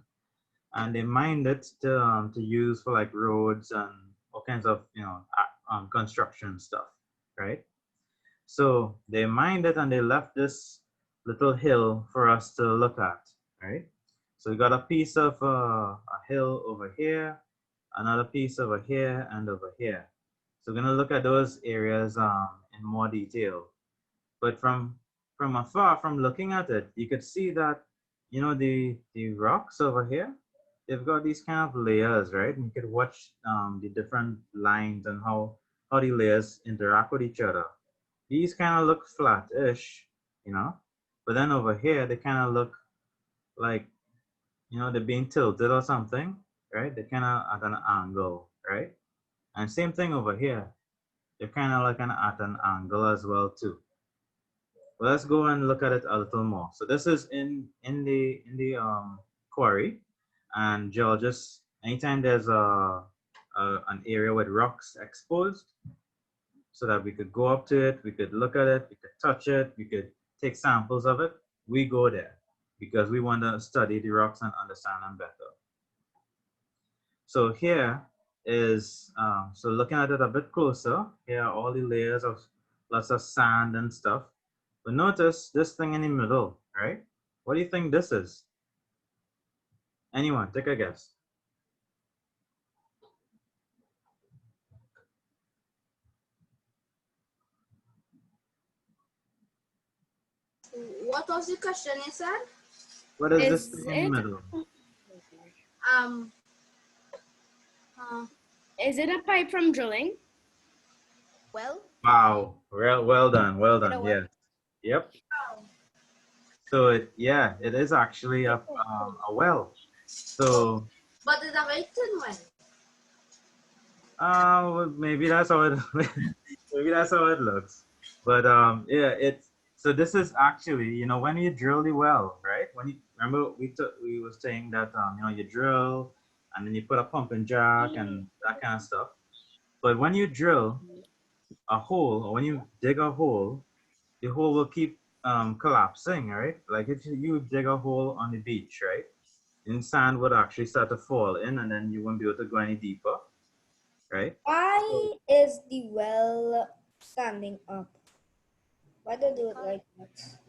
Speaker 1: And they mined it to use for like roads and all kinds of, you know, construction stuff, right? So they mined it and they left this little hill for us to look at, right? So we got a piece of a hill over here, another piece over here, and over here. So we're gonna look at those areas in more detail. But from afar, from looking at it, you could see that, you know, the rocks over here, they've got these kind of layers, right? And you could watch the different lines and how the layers interact with each other. These kind of look flat-ish, you know, but then over here, they kind of look like, you know, they're being tilted or something, right? They're kind of at an angle, right? And same thing over here. They're kind of like at an angle as well too. Well, let's go and look at it a little more. So this is in the quarry, and geologists, anytime there's an area with rocks exposed, so that we could go up to it, we could look at it, we could touch it, we could take samples of it, we go there because we want to study the rocks and understand them better. So here is, so looking at it a bit closer, here are all the layers of lots of sand and stuff. But notice this thing in the middle, right? What do you think this is? Anyone, take a guess.
Speaker 2: What was the question you said?
Speaker 1: What is this
Speaker 4: Is
Speaker 1: thing in the
Speaker 4: it
Speaker 1: middle?
Speaker 2: Um, uh,
Speaker 4: is it a pipe from drilling?
Speaker 3: Well,
Speaker 1: Wow, well done, well
Speaker 3: Did
Speaker 1: done,
Speaker 3: a what?
Speaker 1: yes. Yep. So yeah, it is actually a well. So
Speaker 2: but it's a very thin one.
Speaker 1: well, maybe that's how it maybe that's how it looks. But yeah, it's so this is actually, you know, when you drill the well, right? When you remember we were saying that you know, you drill and then you put a pumping jack and that kind of stuff. But when you drill a hole, or when you dig a hole, the hole will keep collapsing, right? Like if you dig a hole on the beach, right? And sand would actually start to fall in, and then you won't be able to go any deeper, right?
Speaker 2: Why is the well standing up? Why do they do it like that?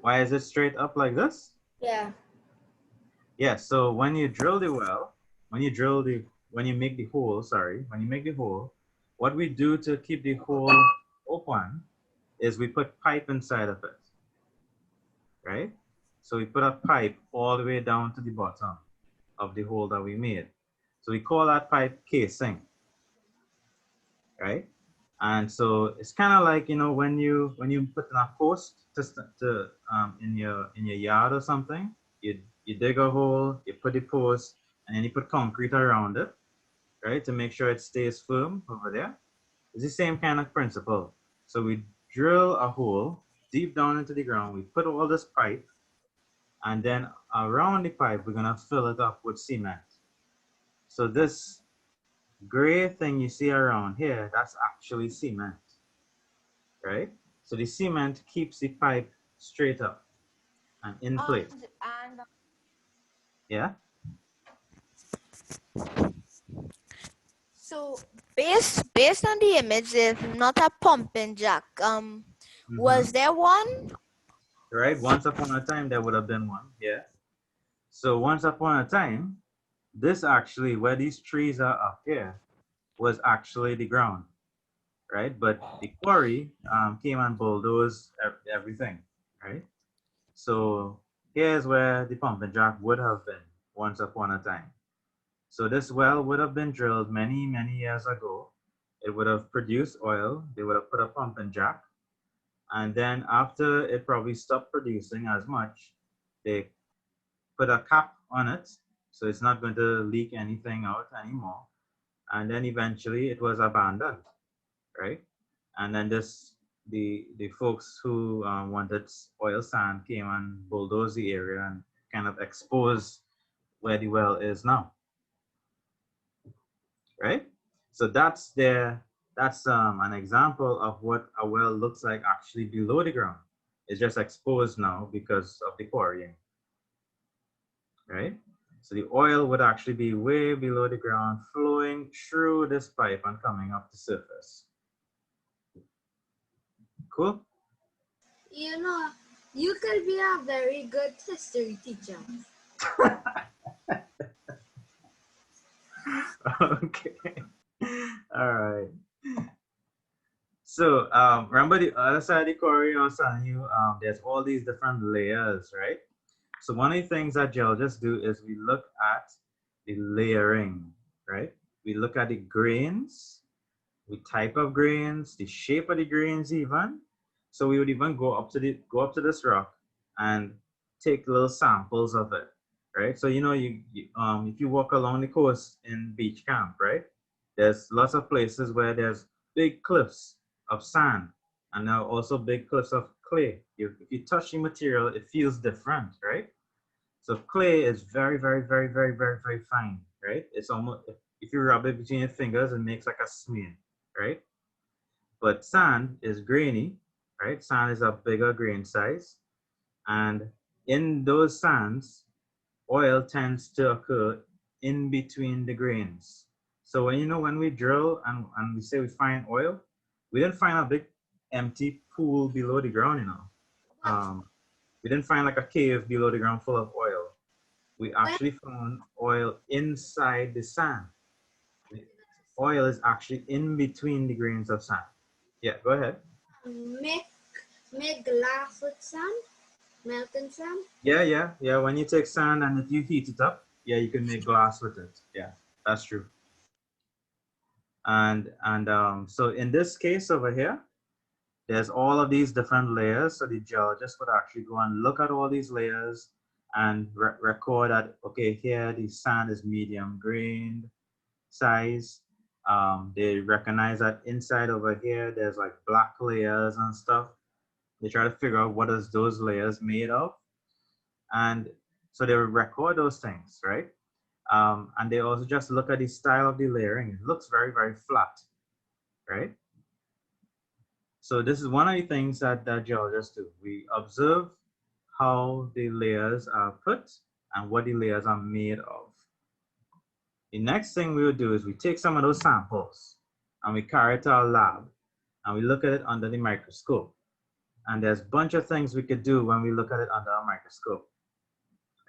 Speaker 1: Why is it straight up like this?
Speaker 2: Yeah.
Speaker 1: Yeah, so when you drill the well, when you make the hole, sorry, when you make the hole, what we do to keep the hole open is we put pipe inside of it, right? So we put a pipe all the way down to the bottom of the hole that we made. So we call that pipe casing, right? And so it's kind of like, you know, when you put in a post to in your yard or something, you dig a hole, you put the post, and then you put concrete around it, right, to make sure it stays firm over there. It's the same kind of principle. So we drill a hole deep down into the ground. We put all this pipe, and then around the pipe, we're gonna fill it up with cement. So this gray thing you see around here, that's actually cement, right? So the cement keeps the pipe straight up and in place.
Speaker 3: And
Speaker 1: Yeah.
Speaker 3: so based on the image, if not a pumping jack, was there one?
Speaker 1: Right. Once upon a time, there would have been one. Yeah. So once upon a time, this actually, where these trees are up here, was actually the ground, right? But the quarry came and bulldozed everything, right? So here's where the pumping jack would have been once upon a time. So this well would have been drilled many, many years ago. It would have produced oil. They would have put a pumping jack. And then after it probably stopped producing as much, they put a cap on it. So it's not going to leak anything out anymore. And then eventually it was abandoned, right? And then the folks who wanted oil sand came and bulldozed the area and kind of exposed where the well is now, right? So that's an example of what a well looks like actually below the ground. It's just exposed now because of the quarrying, right? So the oil would actually be way below the ground, flowing through this pipe and coming up the surface. Cool?
Speaker 2: You know, you could be a very good history teacher.
Speaker 1: Okay. All right. So remember the other side of the quarry I was telling you, there's all these different layers, right? So one of the things that geologists do is we look at the layering, right? We look at the grains, the type of grains, the shape of the grains even. So we would even go up to this rock and take little samples of it, right? So you know, if you walk along the coast in beach camp, right? There's lots of places where there's big cliffs of sand, and now also big cliffs of clay. If you touch the material, it feels different, right? So clay is very, very, very, very, very, very fine, right? It's almost, if you rub it between your fingers, it makes like a smear, right? But sand is grainy, right? Sand is a bigger grain size. And in those sands, oil tends to occur in between the grains. So when we drill and we say we find oil, we didn't find a big empty pool below the ground, we didn't find like a cave below the ground full of oil. We actually found oil inside the sand. The oil is actually in between the grains of sand. Yeah, go ahead.
Speaker 2: Make glass with sand, melting sand.
Speaker 1: Yeah. When you take sand and if you heat it up, yeah, you can make glass with it. Yeah, that's true. And so in this case over here, there's all of these different layers. So the geologist would actually go and look at all these layers and record that, okay, here the sand is medium grained size. They recognize that inside over here, there's like black layers and stuff. They try to figure out what is those layers made of. And so they would record those things, right? And they also just look at the style of the layering. It looks very, very flat, right? So this is one of the things that geologists do. We observe how the layers are put and what the layers are made of. The next thing we will do is we take some of those samples and we carry it to our lab and we look at it under the microscope. And there's a bunch of things we could do when we look at it under a microscope,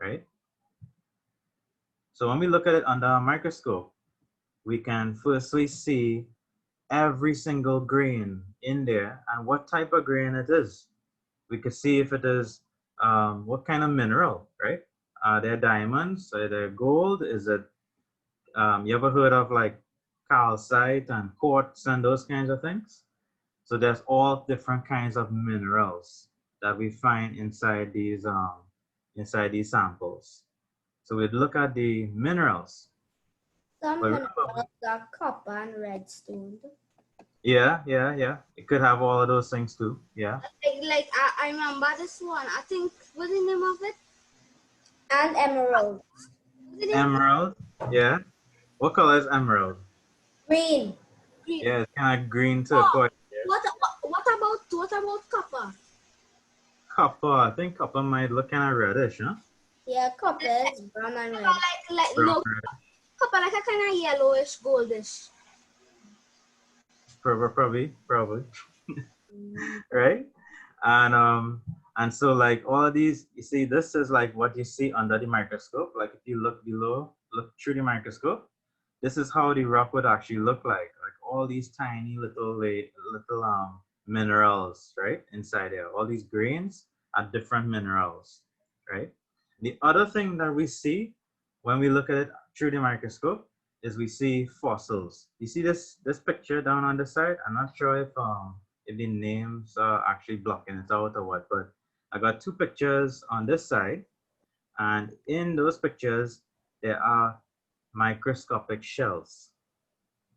Speaker 1: right? So when we look at it under a microscope, we can firstly see every single grain in there and what type of grain it is. We could see if it is what kind of mineral, right? Are there diamonds? Are there gold? Is it, you ever heard of like calcite and quartz and those kinds of things? So there's all different kinds of minerals that we find inside these samples. So we'd look at the minerals.
Speaker 2: Some minerals are copper and redstone.
Speaker 1: Yeah. It could have all of those things too. Yeah.
Speaker 2: Like I remember this one. I think what's the name of it? And emerald.
Speaker 1: Emerald. Yeah. What color is emerald?
Speaker 2: Green. Green.
Speaker 1: Yeah, it's kind of green turquoise.
Speaker 2: What about copper?
Speaker 1: Copper. I think copper might look kind of reddish, huh?
Speaker 2: Yeah, copper is brown and red. Copper like a kind of yellowish, goldish.
Speaker 1: Probably. Right? And so like all of these, you see, this is like what you see under the microscope. Like if you look below, look through the microscope, this is how the rock would actually look like all these tiny little minerals, right? Inside there, all these grains are different minerals, right? The other thing that we see when we look at it through the microscope is we see fossils. You see this picture down on the side? I'm not sure if the names are actually blocking it out or what, but I got two pictures on this side, and in those pictures there are microscopic shells.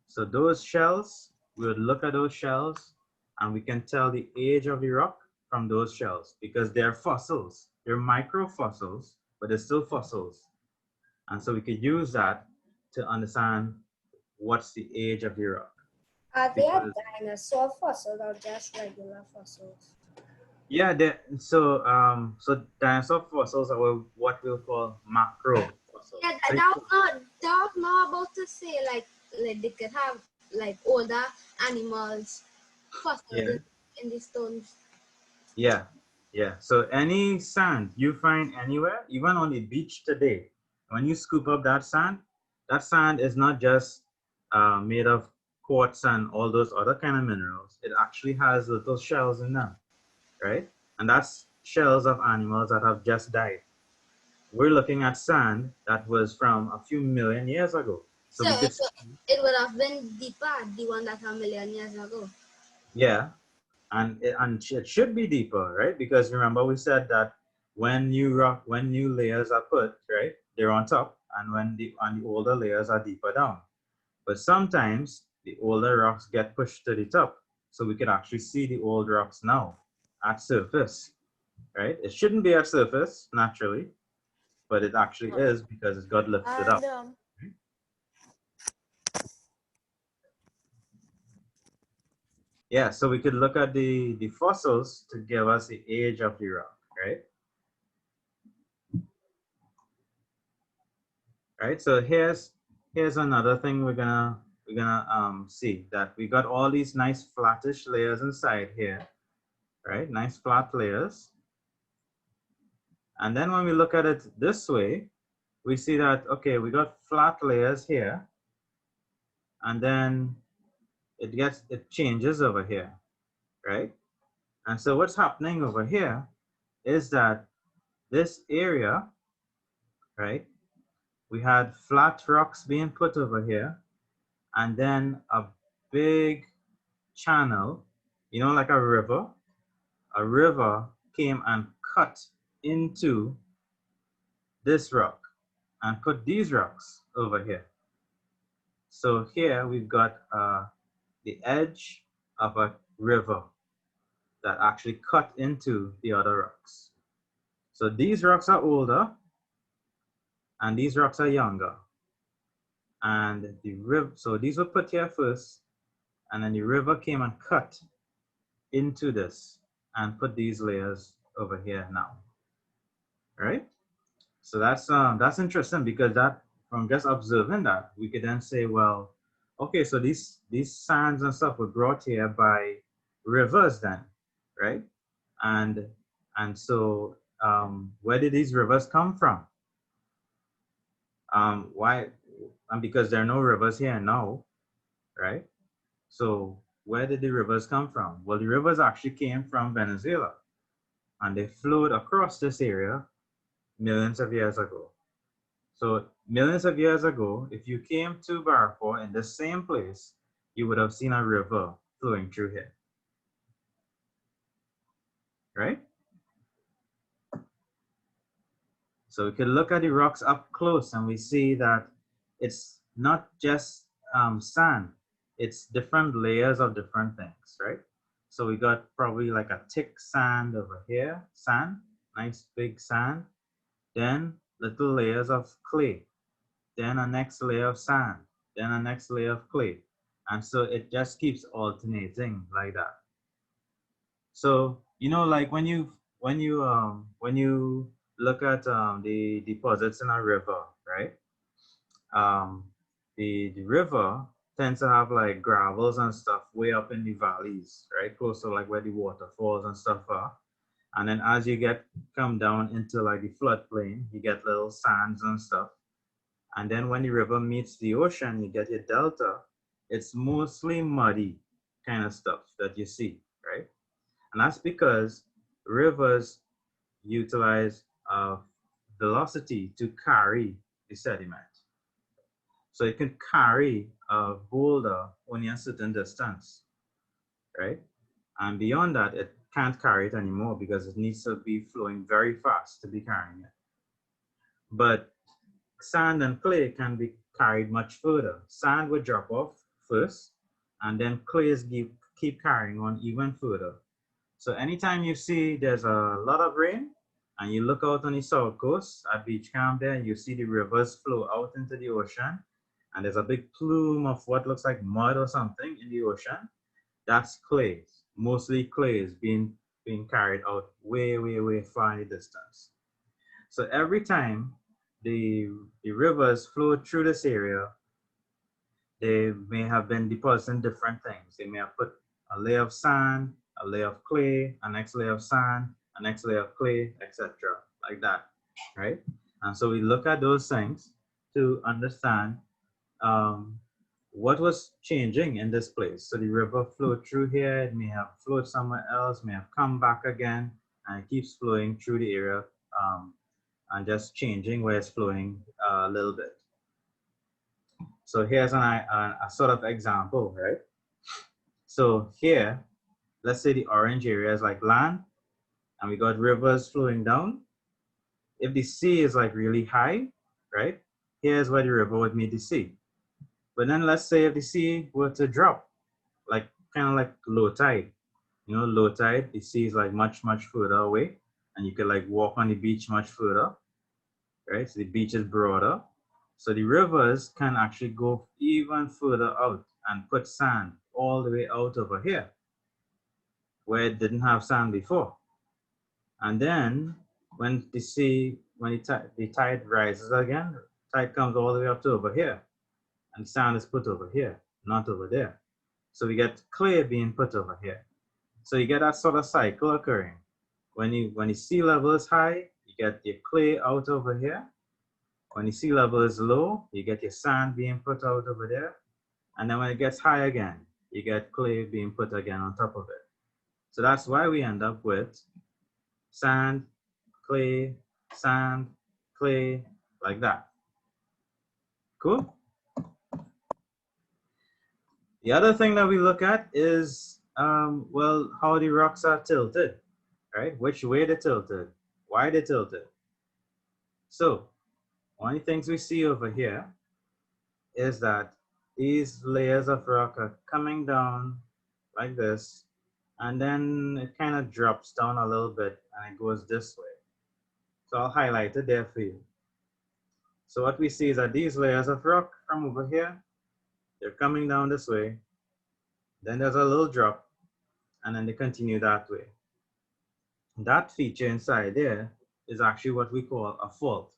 Speaker 1: So those shells, we would look at those shells and we can tell the age of the rock from those shells because they're fossils. They're microfossils, but they're still fossils. And so we could use that to understand what's the age of the rock.
Speaker 2: Are they dinosaur fossils or just regular fossils?
Speaker 1: Yeah, so dinosaur fossils are what we'll call macro fossils.
Speaker 2: Yeah, that was not about to say like they could have like older animals fossils in the stones.
Speaker 1: Yeah. So any sand you find anywhere, even on the beach today, when you scoop up that sand is not just made of quartz and all those other kind of minerals. It actually has little shells in them, right? And that's shells of animals that have just died. We're looking at sand that was from a few million years ago. So
Speaker 2: it would have been deeper, the one that a million years ago.
Speaker 1: Yeah, and it should be deeper, right? Because remember we said that when new layers are put, right, they're on top, and when the older layers are deeper down. But sometimes the older rocks get pushed to the top, so we can actually see the old rocks now at surface, right? It shouldn't be at surface naturally, but it actually is because it got lifted up. Yeah, so we could look at the fossils to give us the age of the rock, right? right? So here's another thing we're gonna see, that we got all these nice flattish layers inside here, right? Nice flat layers. And then when we look at it this way, we see that, okay, we got flat layers here, and then it changes over here, right? And so what's happening over here is that this area, right, we had flat rocks being put over here, and then a big channel, you know, like a river came and cut into this rock and put these rocks over here. So here we've got the edge of a river that actually cut into the other rocks. So these rocks are older and these rocks are younger. And the river, so these were put here first, and then the river came and cut into this and put these layers over here now, right? So that's interesting, because that, from just observing that, we could then say, well, okay, so these sands and stuff were brought here by rivers then, right? And so where did these rivers come from? Why? And because there are no rivers here now, right? So where did the rivers come from? Well, the rivers actually came from Venezuela, and they flowed across this area millions of years ago. So millions of years ago, if you came to Barrackpore in the same place, you would have seen a river flowing through here, right? So we can look at the rocks up close, and we see that it's not just sand, it's different layers of different things, right? So we got probably like a thick sand over here, sand, nice big sand, then little layers of clay, then a next layer of sand, then a next layer of clay. And so it just keeps alternating like that. So, you know, like when you look at the deposits in a river, right? The river tends to have like gravels and stuff way up in the valleys, right? Close to like where the waterfalls and stuff are. And then as you come down into like the floodplain, you get little sands and stuff. And then when the river meets the ocean, you get your delta. It's mostly muddy kind of stuff that you see, right? And that's because rivers utilize velocity to carry the sediment. So it can carry a boulder only a certain distance, right? And beyond that, it can't carry it anymore because it needs to be flowing very fast to be carrying it. But sand and clay can be carried much further. Sand would drop off first, and then clays keep carrying on even further. So anytime you see there's a lot of rain, and you look out on the south coast at beach camp there, you see the rivers flow out into the ocean, and there's a big plume of what looks like mud or something in the ocean. That's clays, mostly clays being carried out way, way, way far in the distance. So every time the rivers flow through this area, they may have been depositing different things. They may have put a layer of sand, a layer of clay, a next layer of sand, a next layer of clay, etc., like that, right? And so we look at those things to understand what was changing in this place. So the river flowed through here, it may have flowed somewhere else, may have come back again, and it keeps flowing through the area and just changing where it's flowing a little bit. So here's a sort of example, right? So here, let's say the orange area is like land, and we got rivers flowing down. If the sea is like really high, right? Here's where the river would meet the sea. But then let's say if the sea were to drop, like kind of like low tide, you know, low tide, the sea is like much, much further away, and you could like walk on the beach much further, right? So the beach is broader. So the rivers can actually go even further out and put sand all the way out over here, where it didn't have sand before. And then when the tide rises again, tide comes all the way up to over here, and sand is put over here, not over there. So we get clay being put over here. So you get that sort of cycle occurring. When the sea level is high, you get your clay out over here. When the sea level is low, you get your sand being put out over there. And then when it gets high again, you get clay being put again on top of it. So that's why we end up with sand, clay, like that. Cool? The other thing that we look at is, well, how the rocks are tilted, right? Which way they're tilted, why they're tilted. So one of the things we see over here is that these layers of rock are coming down like this, and then it kind of drops down a little bit and it goes this way. So I'll highlight it there for you. So what we see is that these layers of rock from over here, they're coming down this way, then there's a little drop, and then they continue that way. That feature inside there is actually what we call a fault.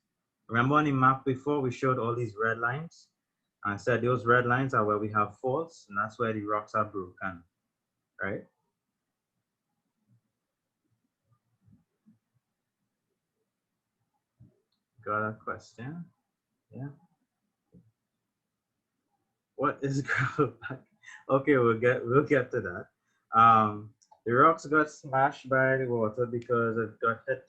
Speaker 1: Remember on the map before we showed all these red lines? And I said those red lines are where we have faults, and that's where the rocks are broken, right? Got a question? Yeah. What is gravelback? Okay, we'll get to that. The rocks got smashed by the water because it got hit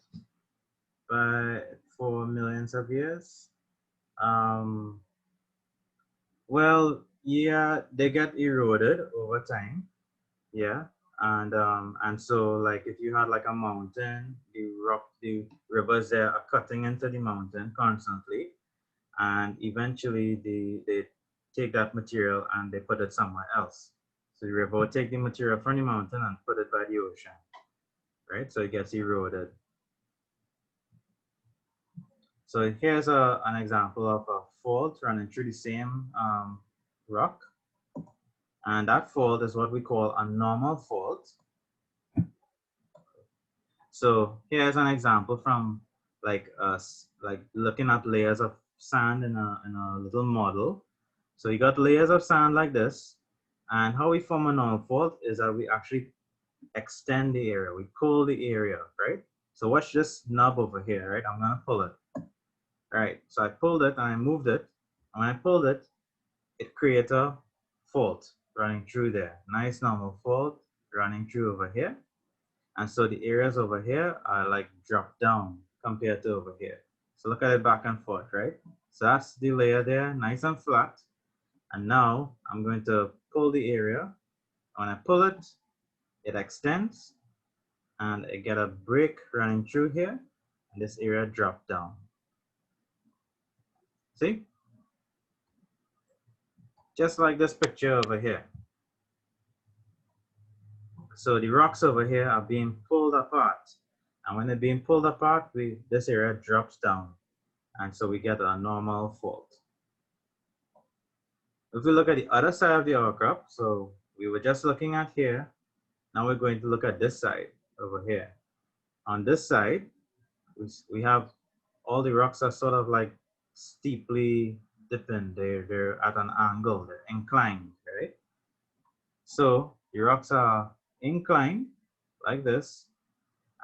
Speaker 1: for millions of years. Well, yeah, they get eroded over time. Yeah, and so like if you had like a mountain, the rivers there are cutting into the mountain constantly, and eventually they take that material and they put it somewhere else. So the river will take the material from the mountain and put it by the ocean, right? So it gets eroded. So here's an example of a fault running through the same rock. And that fault is what we call a normal fault. So here's an example from like looking at layers of sand in a little model. So you got layers of sand like this, and how we form a normal fault is that we actually extend the area, we pull the area, right? So watch this knob over here, right? I'm gonna pull it. All right, so I pulled it and I moved it, and when I pulled it, it created a fault running through there. Nice normal fault running through over here. And so the areas over here are like dropped down compared to over here. So look at it back and forth, right? So that's the layer there, nice and flat. And now I'm going to pull the area. When I pull it, it extends and I get a break running through here, and this area dropped down. See? Just like this picture over here. So the rocks over here are being pulled apart. And when they're being pulled apart, this area drops down. And so we get a normal fault. If we look at the other side of the outcrop, so we were just looking at here. Now we're going to look at this side over here. On this side, we have all the rocks are sort of like steeply dipping. They're at an angle, they're inclined, right? So the rocks are inclined like this.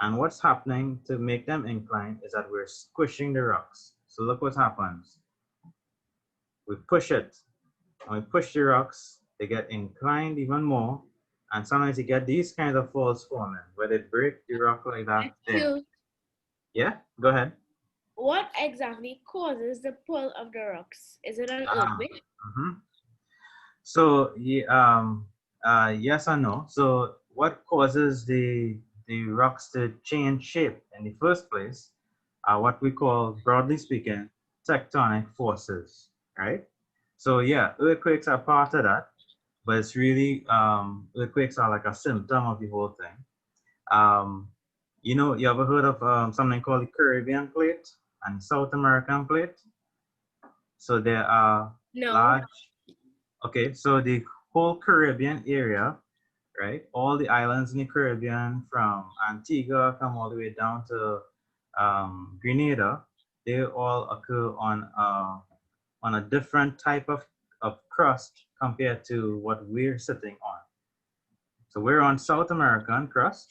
Speaker 1: And what's happening to make them inclined is that we're squishing the rocks. So look what happens. We push it. When we push the rocks, they get inclined even more. And sometimes you get these kinds of faults forming where they break the rock like that. Yeah, go ahead.
Speaker 4: What exactly causes the pull of the rocks? Is it an earthquake?
Speaker 1: So yes and no. So what causes the rocks to change shape in the first place are what we call, broadly speaking, tectonic forces, right? So yeah, earthquakes are part of that, but it's really, earthquakes are like a symptom of the whole thing. You know, you ever heard of something called the Caribbean plate and South American plate? So there are large, okay, so the whole Caribbean area, right? All the islands in the Caribbean from Antigua come all the way down to Grenada, they all occur on on a different type of crust compared to what we're sitting on. So we're on South American crust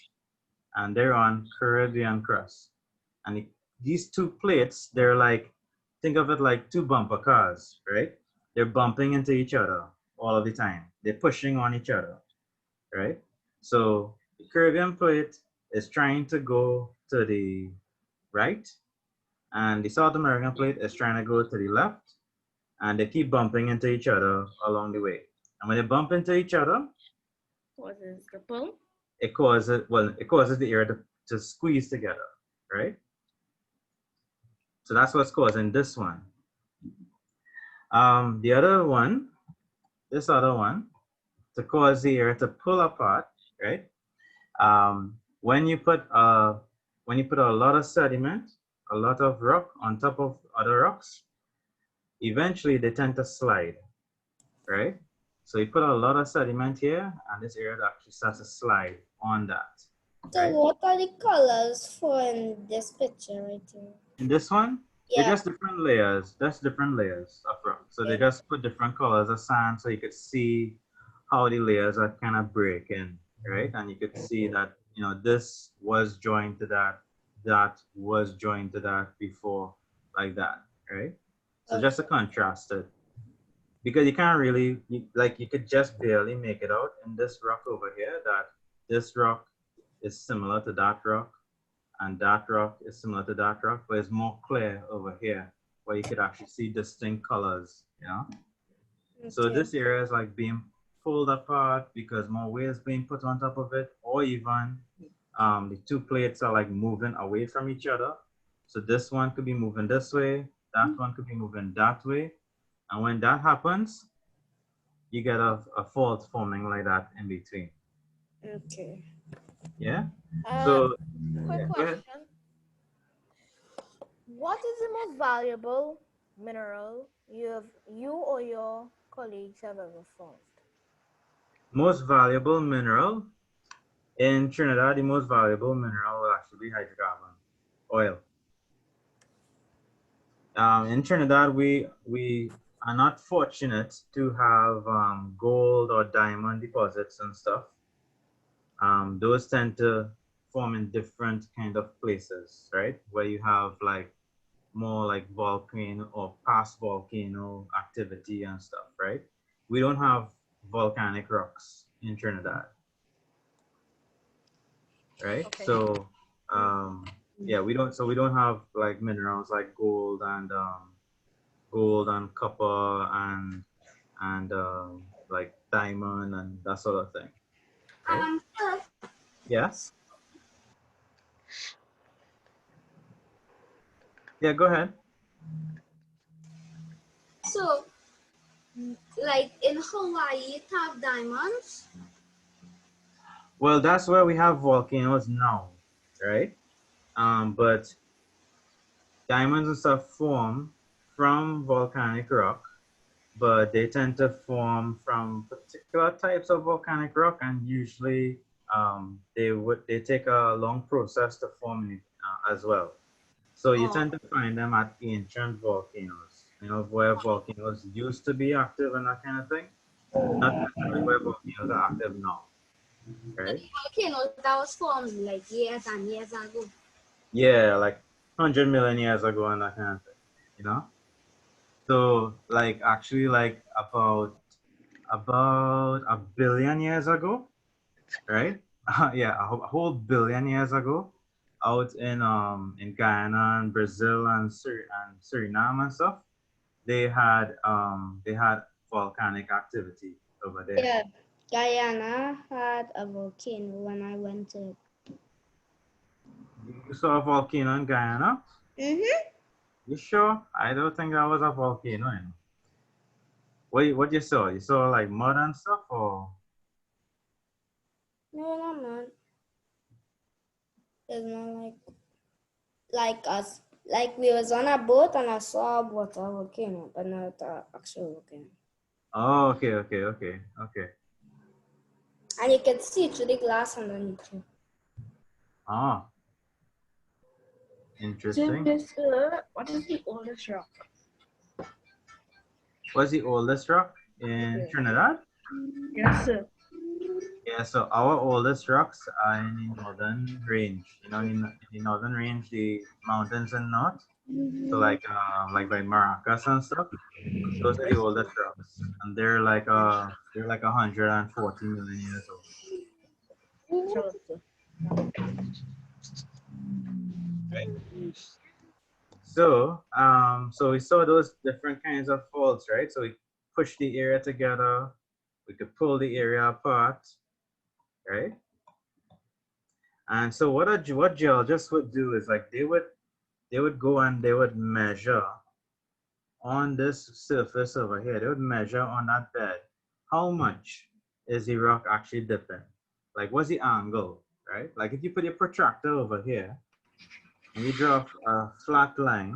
Speaker 1: and they're on Caribbean crust. And these two plates, they're like, think of it like two bumper cars, right? They're bumping into each other all of the time. They're pushing on each other, right? So the Caribbean plate is trying to go to the right, and the South American plate is trying to go to the left, and they keep bumping into each other along the way. And when they bump into each other,
Speaker 4: What is the pull?
Speaker 1: it causes the air to squeeze together, right? So that's what's causing this one. The other one, this other one, to cause the air to pull apart, right? When you put a lot of sediment, a lot of rock on top of other rocks, eventually they tend to slide, right? So you put a lot of sediment here, and this area actually starts to slide on that.
Speaker 2: So
Speaker 1: Right?
Speaker 2: what are the colors for in this picture right here?
Speaker 1: In this one,
Speaker 2: Yeah.
Speaker 1: they're just different layers. That's different layers of rock. So they just put different colors of sand so you could see how the layers are kind of breaking, right? And you could see that, you know, this was joined to that, that was joined to that before, like that, right? So just to contrast it, because you can't really, you could just barely make it out in this rock over here, that this rock is similar to that rock, and that rock is similar to that rock, but it's more clear over here, where you could actually see distinct colors, you know? Okay. So this area is like being pulled apart because more weight is being put on top of it, or even the two plates are like moving away from each other. So this one could be moving this way, that one could be moving that way. And when that happens, you get a fault forming like that in between.
Speaker 2: Okay.
Speaker 1: Yeah?
Speaker 3: So,
Speaker 1: yeah,
Speaker 3: quick
Speaker 1: go ahead.
Speaker 3: question. What is the most valuable mineral you or your colleagues have ever found?
Speaker 1: Most valuable mineral in Trinidad, the most valuable mineral will actually be hydrocarbon, oil. In Trinidad, we are not fortunate to have gold or diamond deposits and stuff. Those tend to form in different kind of places, right? Where you have like more like volcano or past volcano activity and stuff, right? We don't have volcanic rocks in Trinidad, right?
Speaker 3: Okay.
Speaker 1: So yeah, we don't have like minerals like gold and copper and like diamond and that sort of thing, right? Yes. Yeah, go ahead.
Speaker 2: So, like in Hawaii, it have diamonds.
Speaker 1: Well, that's where we have volcanoes now, right? But diamonds and stuff form from volcanic rock, but they tend to form from particular types of volcanic rock, and usually they take a long process to form it as well. So you tend to find them at ancient volcanoes, you know, where volcanoes used to be active and that kind of thing. Not necessarily where volcanoes are active now, right?
Speaker 2: Volcanoes that was formed like years and years ago.
Speaker 1: Yeah, like 100 million years ago and that kind of thing, you know? So like actually like about a billion years ago, right? Yeah, a whole billion years ago, out in Guyana and Brazil and Suriname and stuff, they had volcanic activity over there.
Speaker 2: Yeah, Guyana had a volcano when I went to.
Speaker 1: You saw a volcano in Guyana?
Speaker 2: Mm-hmm.
Speaker 1: You sure? I don't think that was a volcano. You know? What you saw? You saw like mud and stuff, or?
Speaker 2: No, man. It's not like us. Like we was on a boat and I saw a water volcano, but not an actual volcano.
Speaker 1: Oh, okay.
Speaker 2: And you can see through the glass underneath you.
Speaker 1: Ah, interesting.
Speaker 5: Xavier, what is the oldest rock?
Speaker 1: What's the oldest rock in Trinidad?
Speaker 5: Yes, sir.
Speaker 1: Yeah, so our oldest rocks are in the northern range. You know, in the northern range, the mountains in north. So like by Maracas and stuff. Those are the oldest rocks, and they're like 140 million years old.
Speaker 5: Sure, sir.
Speaker 1: Right. So we saw those different kinds of faults, right? So we push the area together. We could pull the area apart, right? And so what geologists would do is like they would go and they would measure on this surface over here. They would measure on that bed how much is the rock actually dipping. Like what's the angle, right? Like if you put your protractor over here and you draw a flat line,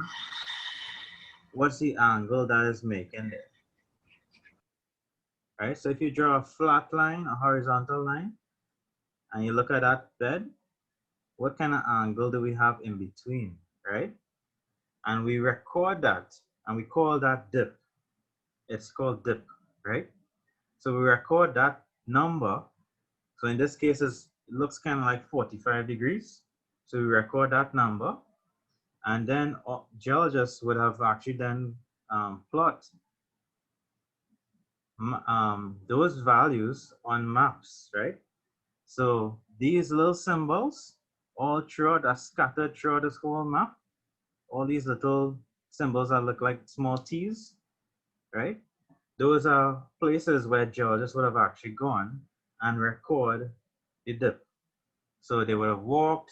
Speaker 1: what's the angle that is making there? Right? So if you draw a flat line, a horizontal line, and you look at that bed, what kind of angle do we have in between, right? And we record that, and we call that dip. It's called dip, right? So we record that number. So in this case, it looks kind of like 45 degrees. So we record that number, and then geologists would have actually then plot those values on maps, right? So these little symbols all throughout are scattered throughout this whole map. All these little symbols that look like small T's, right? Those are places where geologists would have actually gone and record the dip. So they would have walked,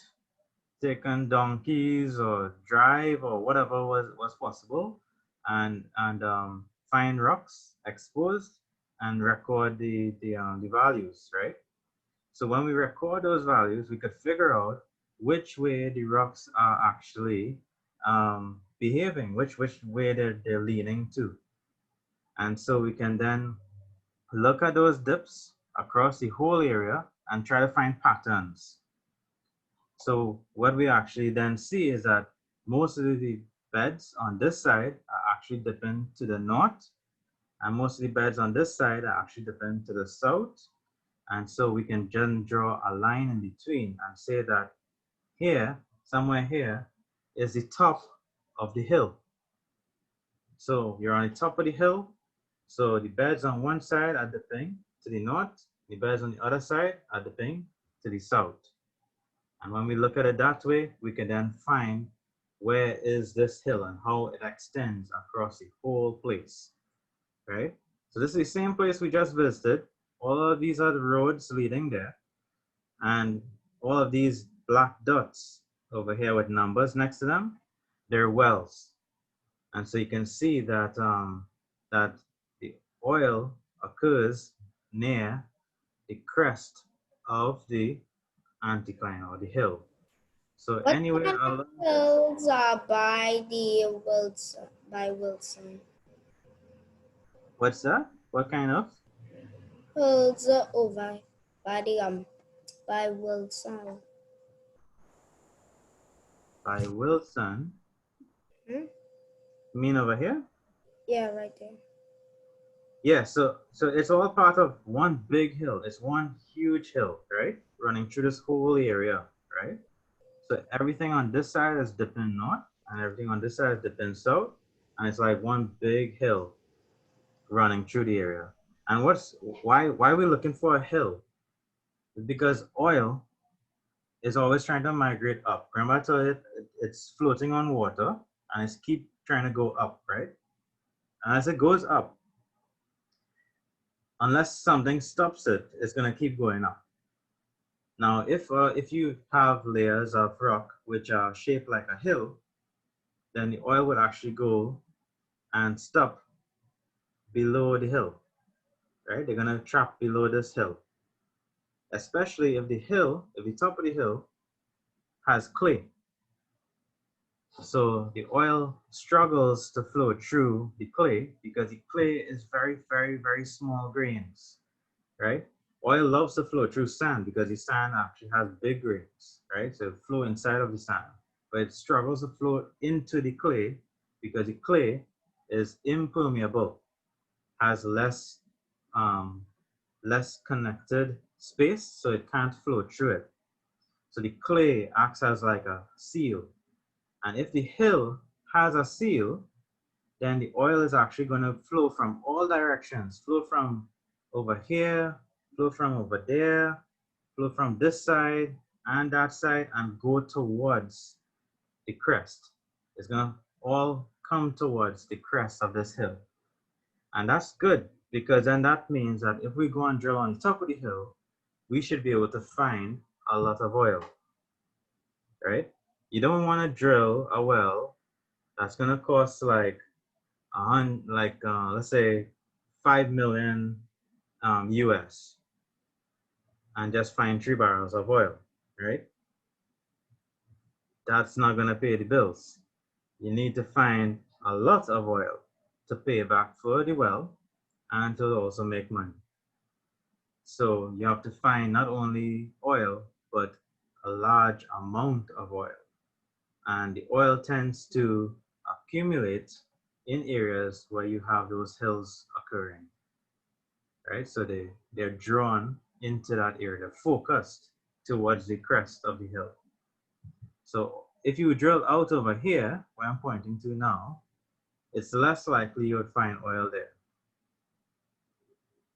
Speaker 1: taken donkeys or drive or whatever was possible and find rocks exposed and record the values, right? So when we record those values, we could figure out which way the rocks are actually behaving, which way they're leaning to. And so we can then look at those dips across the whole area and try to find patterns. So what we actually then see is that most of the beds on this side are actually dipping to the north, and most of the beds on this side are actually dipping to the south. And so we can then draw a line in between and say that here, somewhere here, is the top of the hill. So you're on the top of the hill. So the beds on one side are dipping to the north, the beds on the other side are dipping to the south. And when we look at it that way, we can then find where is this hill and how it extends across the whole place, right? So this is the same place we just visited. All of these are the roads leading there. And all of these black dots over here with numbers next to them, they're wells. And so you can see that, that the oil occurs near the crest of the anticline or the hill. So
Speaker 2: What
Speaker 1: anywhere
Speaker 2: kind
Speaker 1: along
Speaker 2: of hills are by Wilson?
Speaker 1: what's that? What kind of?
Speaker 2: Hills over by Wilson.
Speaker 1: By Wilson.
Speaker 2: Hmm?
Speaker 1: You mean over here?
Speaker 2: Yeah, right there.
Speaker 1: Yeah, so it's all part of one big hill. It's one huge hill, right? Running through this whole area, right? So everything on this side is dipping north, and everything on this side is dipping south, and it's like one big hill running through the area. And why are we looking for a hill? Because oil is always trying to migrate up. Remember I told you it's floating on water and it's keep trying to go up, right? And as it goes up, unless something stops it, it's gonna keep going up. Now, if you have layers of rock which are shaped like a hill, then the oil would actually go and stop below the hill, right? They're gonna trap below this hill, especially if the top of the hill has clay. So the oil struggles to flow through the clay because the clay is very, very, very small grains, right? Oil loves to flow through sand because the sand actually has big grains, right? So it flow inside of the sand, but it struggles to flow into the clay because the clay is impermeable. has less connected space, so it can't flow through it. So the clay acts as like a seal. And if the hill has a seal, then the oil is actually going to flow from all directions, flow from over here, flow from over there, flow from this side and that side, and go towards the crest. It's going to all come towards the crest of this hill. And that's good, because then that means that if we go and drill on the top of the hill, we should be able to find a lot of oil, right? You don't want to drill a well that's going to cost like let's say 5 million US, and just find 3 barrels of oil, right? That's not going to pay the bills. You need to find a lot of oil to pay back for the well and to also make money. So you have to find not only oil, but a large amount of oil. And the oil tends to accumulate in areas where you have those hills occurring, right? So they're drawn into that area, focused towards the crest of the hill. So if you drill out over here, where I'm pointing to now, it's less likely you would find oil there.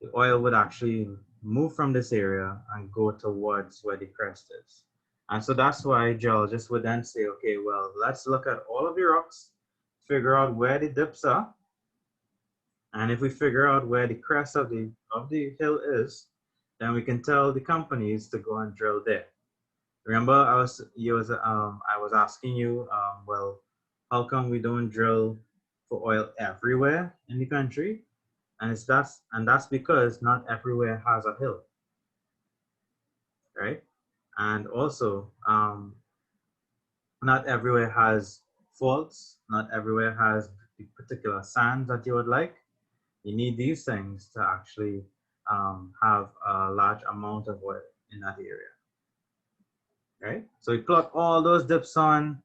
Speaker 1: The oil would actually move from this area and go towards where the crest is. And so that's why geologists would then say, okay, well, let's look at all of the rocks, figure out where the dips are. And if we figure out where the crest of the hill is, then we can tell the companies to go and drill there. Remember, I was asking you, well, how come we don't drill for oil everywhere in the country? And that's because not everywhere has a hill, right? And also, not everywhere has faults. Not everywhere has the particular sand that you would like. You need these things to actually have a large amount of oil in that area, right? So we plot all those dips on.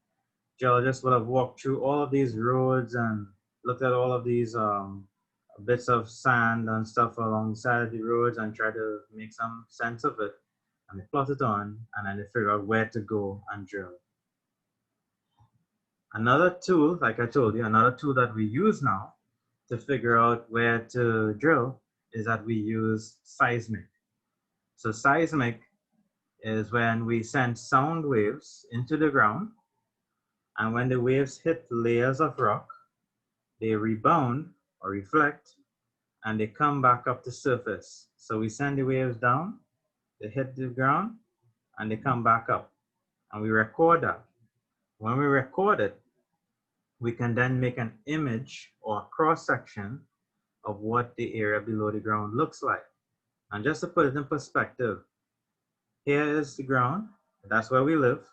Speaker 1: Geologists would have walked through all of these roads and looked at all of these bits of sand and stuff alongside the roads and try to make some sense of it. And they plot it on, and then they figure out where to go and drill. Another tool, like I told you, another tool that we use now to figure out where to drill is that we use seismic. So seismic is when we send sound waves into the ground, and when the waves hit layers of rock, they rebound or reflect, and they come back up to surface. So we send the waves down, they hit the ground, and they come back up, and we record that. When we record it, we can then make an image or a cross-section of what the area below the ground looks like. And just to put it in perspective, here is the ground, that's where we live.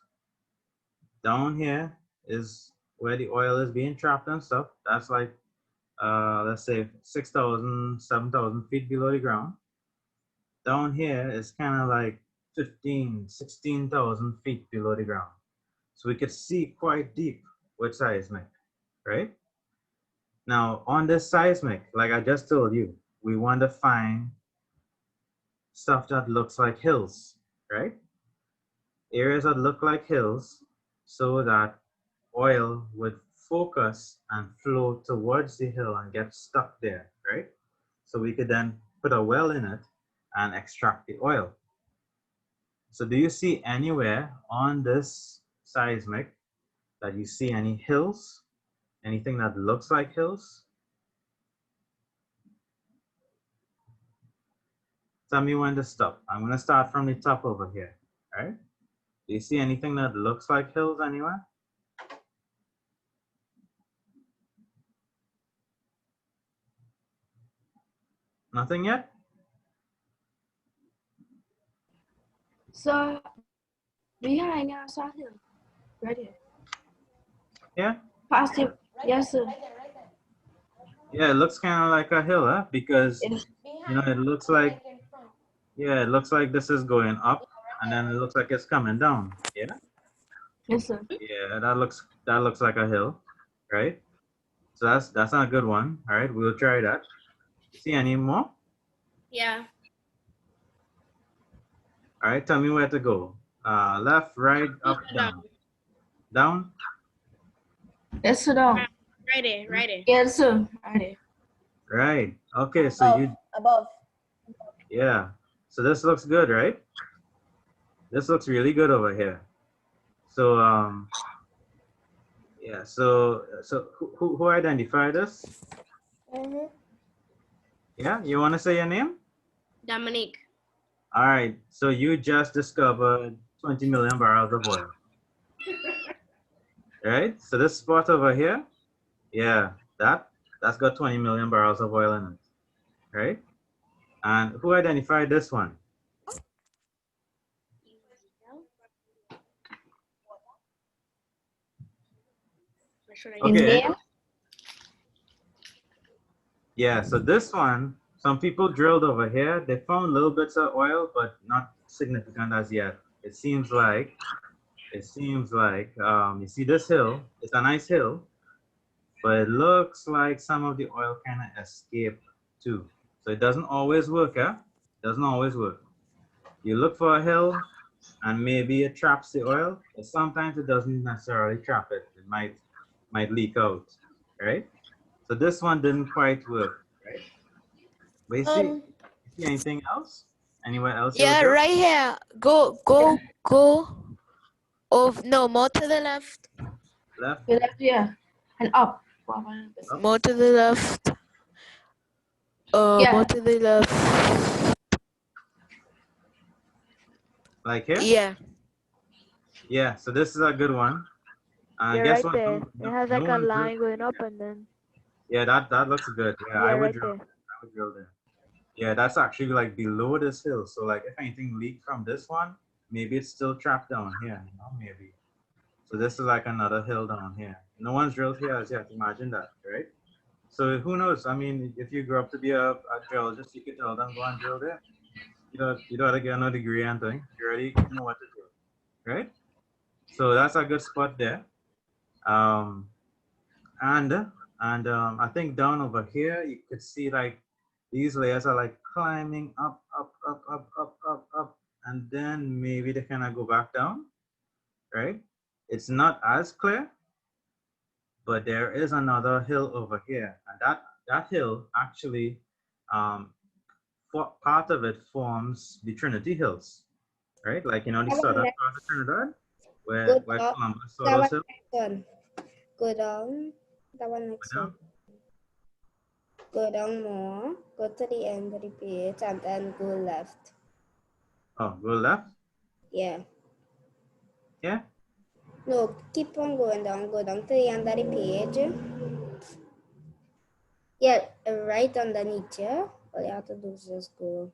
Speaker 1: Down here is where the oil is being trapped and stuff. That's like, let's say 6,000, 7,000 feet below the ground. Down here is kind of like 15, 16,000 feet below the ground. So we could see quite deep with seismic, right? Now on this seismic, like I just told you, we want to find stuff that looks like hills, right? Areas that look like hills so that oil would focus and flow towards the hill and get stuck there, right? So we could then put a well in it and extract the oil. So do you see anywhere on this seismic that you see any hills? Anything that looks like hills? Tell me when to stop. I'm going to start from the top over here, right? Do you see anything that looks like hills anywhere? Nothing yet?
Speaker 5: So behind us, I hill. Right here.
Speaker 1: Yeah?
Speaker 5: Past it. Yes, sir.
Speaker 1: Yeah, it looks kind of like a hill, huh? Because,
Speaker 5: It is.
Speaker 1: you know, it looks like, yeah, it looks like this is going up, and then it looks like it's coming down. Yeah?
Speaker 5: Yes, sir.
Speaker 1: Yeah, that looks like a hill, right? So that's not a good one. All right, we'll try that. See any more?
Speaker 4: Yeah.
Speaker 1: All right, tell me where to go. Left, right, up, down. Down?
Speaker 5: Yes, sir. Down.
Speaker 4: Right there, right there.
Speaker 5: Yes, sir. Right there.
Speaker 1: Right. Okay, so you,
Speaker 3: Above.
Speaker 1: yeah. So this looks good, right? This looks really good over here. So, yeah, so who identified this? Yeah, you want to say your name?
Speaker 4: Dominique.
Speaker 1: All right, so you just discovered 20 million barrels of oil. Right? So this spot over here, yeah, that's got 20 million barrels of oil in it. Right? And who identified this one? Okay.
Speaker 5: Name?
Speaker 1: Yeah, so this one, some people drilled over here. They found little bits of oil, but not significant as yet. It seems like, you see this hill, it's a nice hill, but it looks like some of the oil kind of escaped too. So it doesn't always work, eh? Doesn't always work. You look for a hill and maybe it traps the oil, but sometimes it doesn't necessarily trap it. It might leak out, right? So this one didn't quite work, right? But you see anything else? Anywhere else?
Speaker 3: Yeah, right here. Go. Oh no, more to the left.
Speaker 1: Left?
Speaker 5: You left, yeah. And up.
Speaker 1: Up?
Speaker 3: More to the left.
Speaker 5: Yeah.
Speaker 3: More to the left.
Speaker 1: Like here?
Speaker 3: Yeah.
Speaker 1: Yeah, so this is a good one.
Speaker 3: Yeah,
Speaker 1: Guess
Speaker 3: right
Speaker 1: what?
Speaker 3: there. It has like a
Speaker 1: one
Speaker 3: line
Speaker 1: drilled-
Speaker 3: going up and then.
Speaker 1: Yeah, that looks good. Yeah,
Speaker 3: Yeah,
Speaker 1: I would
Speaker 3: right
Speaker 1: drill.
Speaker 3: there.
Speaker 1: I would drill there. Yeah, that's actually like below this hill. So like if anything leaked from this one, maybe it's still trapped down here, you know, maybe. So this is like another hill down here. No one's drilled here as yet. Imagine that, right? So who knows? I mean, if you grow up to be a geologist, you could tell them go and drill there. You don't have to get no degree and thing. You already know what to do, right? So that's a good spot there. Um, and I think down over here you could see like these layers are like climbing up, and then maybe they kind of go back down, right? It's not as clear, but there is another hill over here, and that hill actually, part of it forms the Trinity Hills, right? Like the southern part of Trinidad, where Columbus saw those hills.
Speaker 2: Go down. That one next one. Go down more. Go to the end of the page and then go left.
Speaker 1: Oh, go left?
Speaker 2: Yeah.
Speaker 1: Yeah?
Speaker 2: No, keep on going down. Go down to the end of the page. Yeah, right underneath you. All you have to do is just go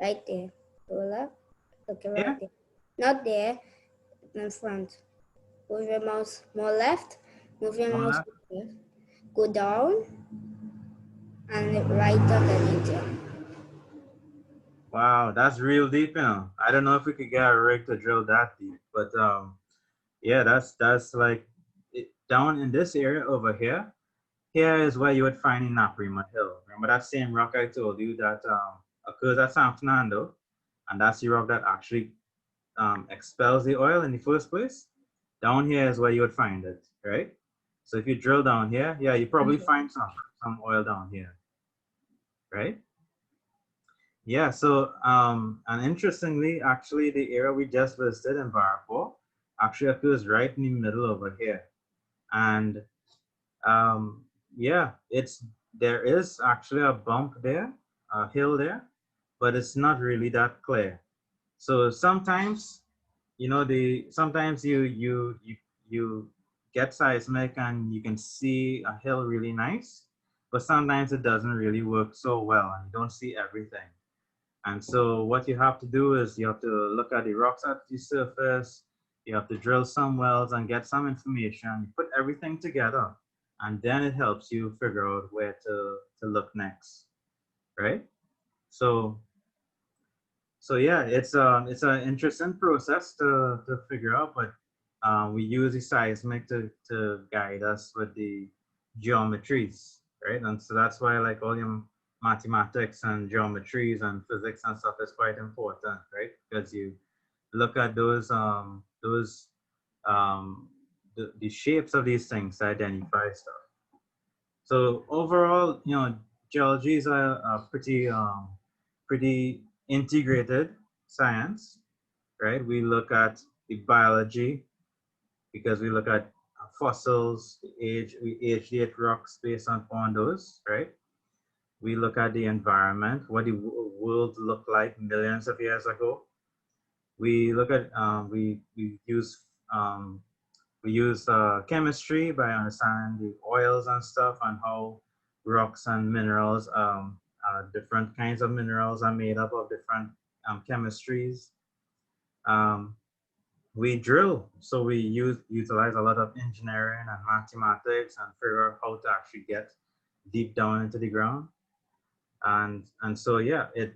Speaker 2: right there. Go left. Okay, right there. Not there. In front. Move your mouse more left. Move your mouse left. Go down. And right underneath you.
Speaker 1: Wow, that's real deep, you know. I don't know if we could get a rig to drill that deep, but yeah, that's like down in this area over here. Here is where you would find Naparima Hill. Remember that same rock I told you that occurs at San Fernando, and that's the rock that actually expels the oil in the first place. Down here is where you would find it, right? So if you drill down here, yeah, you probably find some oil down here, right? Yeah, so and interestingly, actually the area we just visited in Barrackpore actually occurs right in the middle over here. And yeah, there is actually a bump there, a hill there, but it's not really that clear. So sometimes, sometimes you get seismic and you can see a hill really nice, but sometimes it doesn't really work so well and you don't see everything. And so what you have to do is you have to look at the rocks at the surface, you have to drill some wells and get some information, you put everything together, and then it helps you figure out where to look next, right? So yeah, it's an interesting process to figure out, but we use the seismic to guide us with the geometries, right? And so that's why like all mathematics and geometries and physics and stuff is quite important, right? Because you look at the shapes of these things to identify stuff. So overall, geology is a pretty integrated science, right? We look at the biology because we look at fossils, we age date rocks based on those, right? We look at the environment, what the world looked like millions of years ago. We look at um, we use chemistry by understanding the oils and stuff and how rocks and minerals, different kinds of minerals are made up of different chemistries. Um, we drill, so we utilize a lot of engineering and mathematics and figure out how to actually get deep down into the ground. And so yeah, it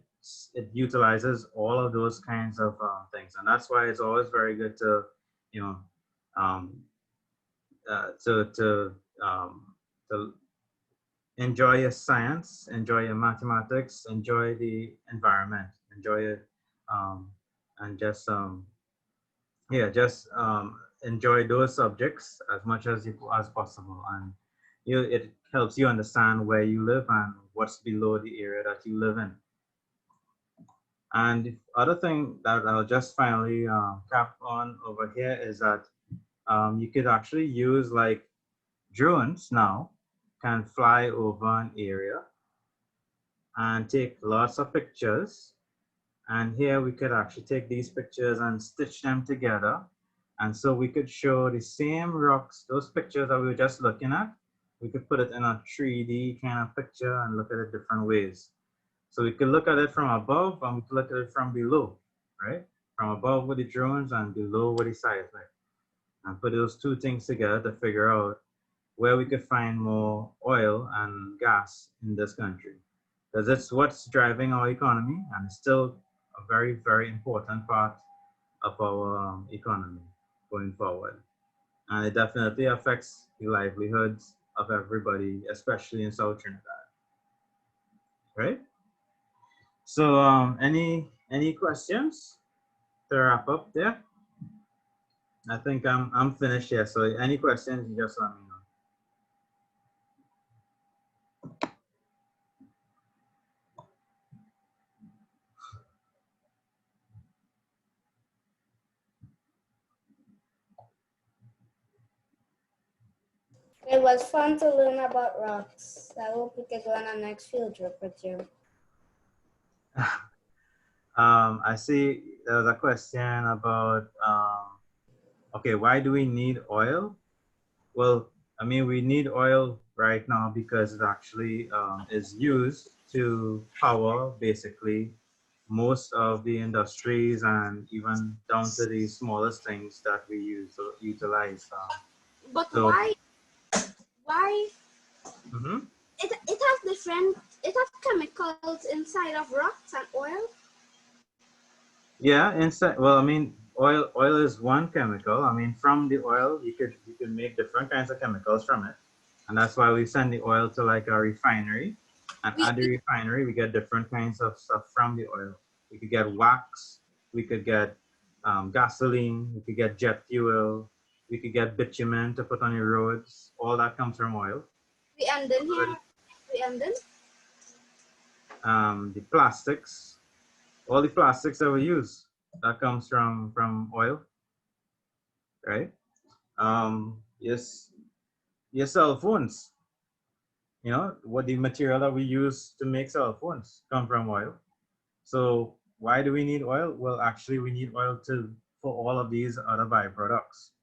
Speaker 1: utilizes all of those kinds of things, and that's why it's always very good to you know um, to enjoy your science, enjoy your mathematics, enjoy the environment, enjoy it, and just yeah, just enjoy those subjects as much as possible, and it helps you understand where you live and what's below the area that you live in. And the other thing that I'll just finally cap on over here is that you could actually use like drones now can fly over an area and take lots of pictures. And here we could actually take these pictures and stitch them together. And so we could show the same rocks, those pictures that we were just looking at, we could put it in a 3D kind of picture and look at it different ways. So we could look at it from above and we could look at it from below, right? From above with the drones and below with the seismic. And put those two things together to figure out where we could find more oil and gas in this country. Because it's what's driving our economy and it's still a very, very important part of our economy going forward. And it definitely affects the livelihoods of everybody, especially in South Trinidad, right? So any questions to wrap up there? I think I'm finished here. So any questions, you just let me know.
Speaker 2: It was fun to learn about rocks. I hope we can go on our next field trip with you.
Speaker 1: I see there was a question about, okay, why do we need oil? Well, I mean, we need oil right now because it actually is used to power basically most of the industries and even down to the smallest things that we utilize.
Speaker 4: But
Speaker 1: So-
Speaker 4: why
Speaker 1: Mhm.
Speaker 4: it has chemicals inside of rocks and oil?
Speaker 1: Yeah, inside. Well, I mean, oil is one chemical. I mean, from the oil, you could make different kinds of chemicals from it, and that's why we send the oil to like a refinery, and at the refinery we get different kinds of stuff from the oil. We could get wax, we could get gasoline, we could get jet fuel, we could get bitumen to put on your roads. All that comes from oil.
Speaker 4: We ended here. We ended.
Speaker 1: The plastics, all the plastics that we use, that comes from oil, right? Yes, your cell phones, what the material that we use to make cell phones come from oil. So why do we need oil? Well, actually we need oil for all of these other byproducts.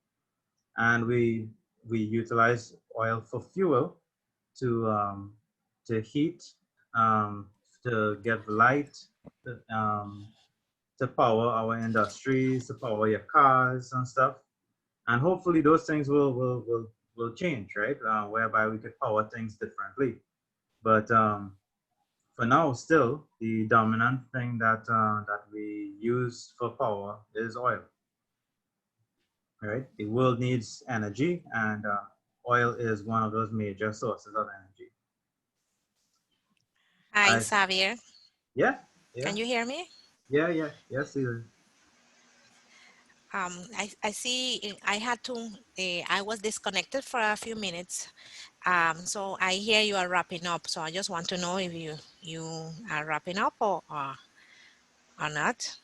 Speaker 1: And we utilize oil for fuel to heat, to get light, to power our industries, to power your cars and stuff. And hopefully those things will change, right? Whereby we could power things differently. But for now, still the dominant thing that we use for power is oil. Right? The world needs energy, and oil is one of those major sources of energy.
Speaker 6: Hi,
Speaker 1: I,
Speaker 6: Xavier.
Speaker 1: yeah, yeah,
Speaker 6: Can you hear me?
Speaker 1: yes, Caesar.
Speaker 6: I see I had to, I was disconnected for a few minutes. So I hear you are wrapping up. So I just want to know if you are wrapping up or not.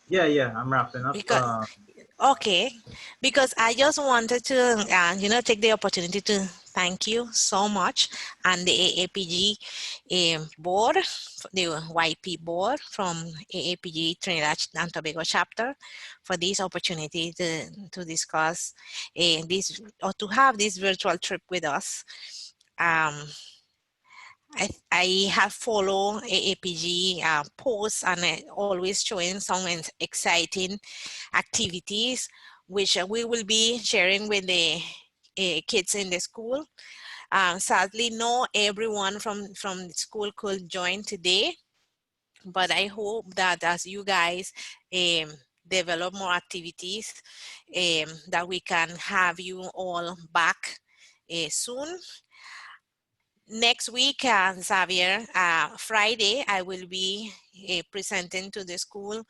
Speaker 1: Yeah, I'm wrapping up.
Speaker 6: Because okay, because I just wanted to, take the opportunity to thank you so much and the AAPG board, the YP board from AAPG Trinidad and Tobago chapter for this opportunity to discuss this or to have this virtual trip with us. Um, I have followed AAPG posts and always showing some exciting activities, which we will be sharing with the kids in the school. Sadly, no everyone from the school could join today, but I hope that as you guys develop more activities, that we can have you all back soon. Next week, Xavier, Friday, I will be presenting to the school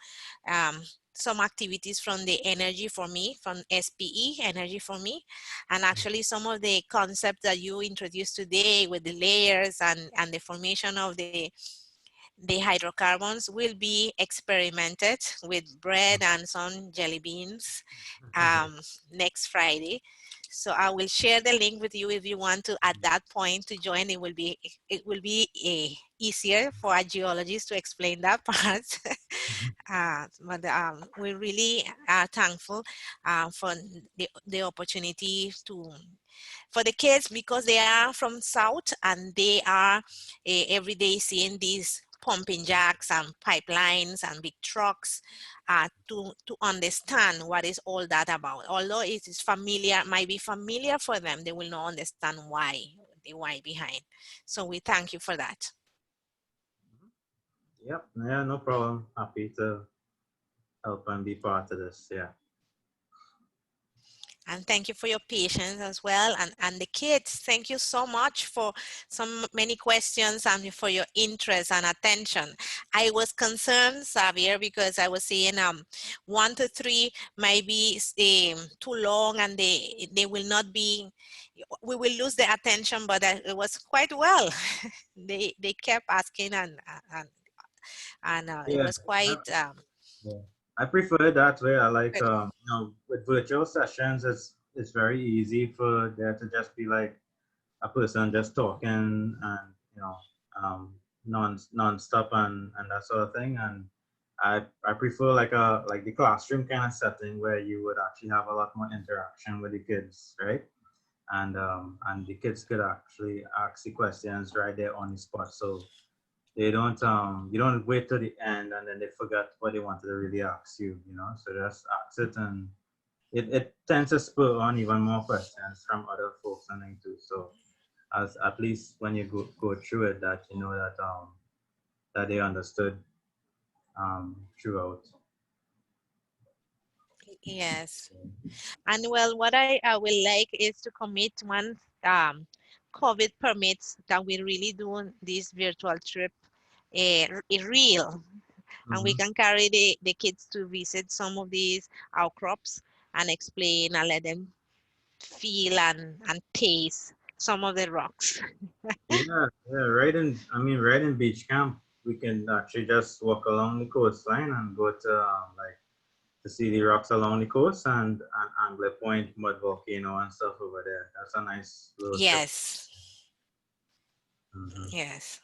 Speaker 6: some activities from the Energy for Me, from SPE, Energy for Me. And actually some of the concepts that you introduced today with the layers and the formation of the hydrocarbons will be experimented with bread and some jelly beans next Friday. So I will share the link with you if you want to at that point to join. It will be easier for a geologist to explain that part. But we're really thankful for the opportunity for the kids, because they are from South and they are every day seeing these pumping jacks and pipelines and big trucks to understand what is all that about. Although it is familiar, might be familiar for them, they will not understand why, the why behind. So we thank you for that.
Speaker 1: Yep, yeah, no problem. Happy to help and be part of this. Yeah.
Speaker 6: And thank you for your patience as well. And the kids, thank you so much for many questions and for your interest and attention. I was concerned, Xavier, because I was saying 1 to 3 might be too long and they will not be, we will lose the attention, but it was quite well. they kept asking and it
Speaker 1: Yeah.
Speaker 6: was quite,
Speaker 1: Yeah. I prefer it that way. I like with virtual sessions, it's very easy for there to just be like a person just talking and um, non-stop and that sort of thing. And I prefer like the classroom kind of setting where you would actually have a lot more interaction with the kids, right? And the kids could actually ask the questions right there on the spot. So they don't you don't wait till the end and then they forget what they wanted to really ask you, so just ask it, and it tends to spur on even more questions from other folks and things too. So as at least when you go through it, that you know that they understood throughout.
Speaker 6: yes. And well, what I will like is to commit once COVID permits that we really do this virtual trip real, and we
Speaker 1: Mm-hmm.
Speaker 6: can carry the kids to visit some of these outcrops and explain and let them feel and taste some of the rocks.
Speaker 1: Yeah, right in beach camp, we can actually just walk along the coastline and go to like to see the rocks along the coast and Angler Point, Mud Volcano, and stuff over there. That's a nice little trip.
Speaker 6: Yes,
Speaker 1: Mm-hmm.
Speaker 6: yes.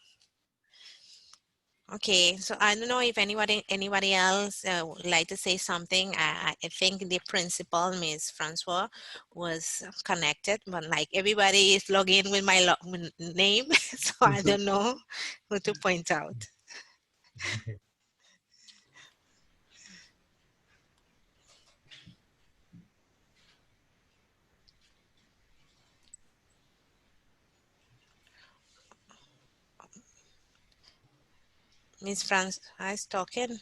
Speaker 6: Okay, so I don't know if anybody else would like to say something. I think the principal, Ms. Francois, was connected, but like everybody is logging with my name, so I don't know who to point out. Ms. Francois is talking.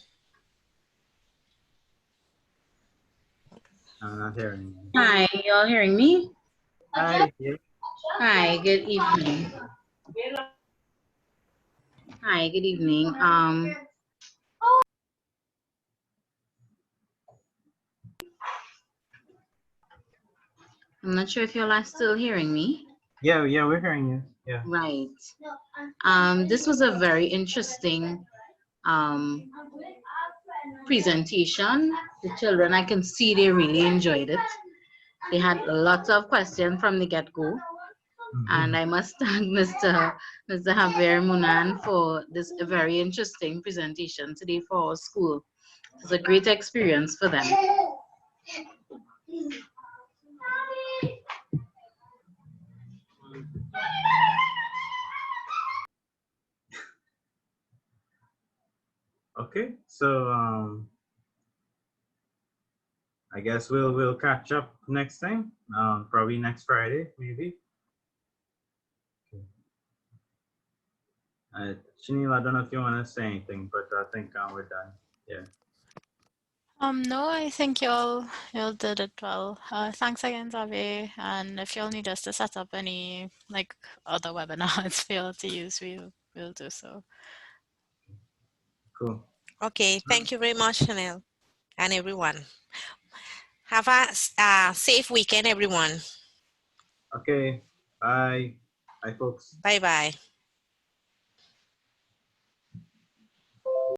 Speaker 1: I'm not hearing you.
Speaker 7: Hi, y'all hearing me?
Speaker 1: Hi. Yeah.
Speaker 7: Hi, good evening. Hi, good evening. I'm not sure if you're all still hearing me.
Speaker 1: Yeah, we're hearing you. Yeah.
Speaker 7: Right. This was a very interesting presentation. The children, I can see they really enjoyed it. They had lots of questions from the get-go. And I must thank Mr. Xavier Moonan for this very interesting presentation today for our school. It's a great experience for them.
Speaker 1: Okay, so I guess we'll catch up next time. Probably next Friday, maybe. Chenille, I don't know if you want to say anything, but I think we're done. Yeah.
Speaker 3: No, I think y'all did it well. Thanks again, Xavier. And if y'all need us to set up any like other webinars for y'all to use, we'll do so.
Speaker 1: Cool.
Speaker 6: Okay, thank you very much, Chanel, and everyone. Have a safe weekend, everyone.
Speaker 1: Okay. Bye. Bye, folks.
Speaker 6: Bye-bye.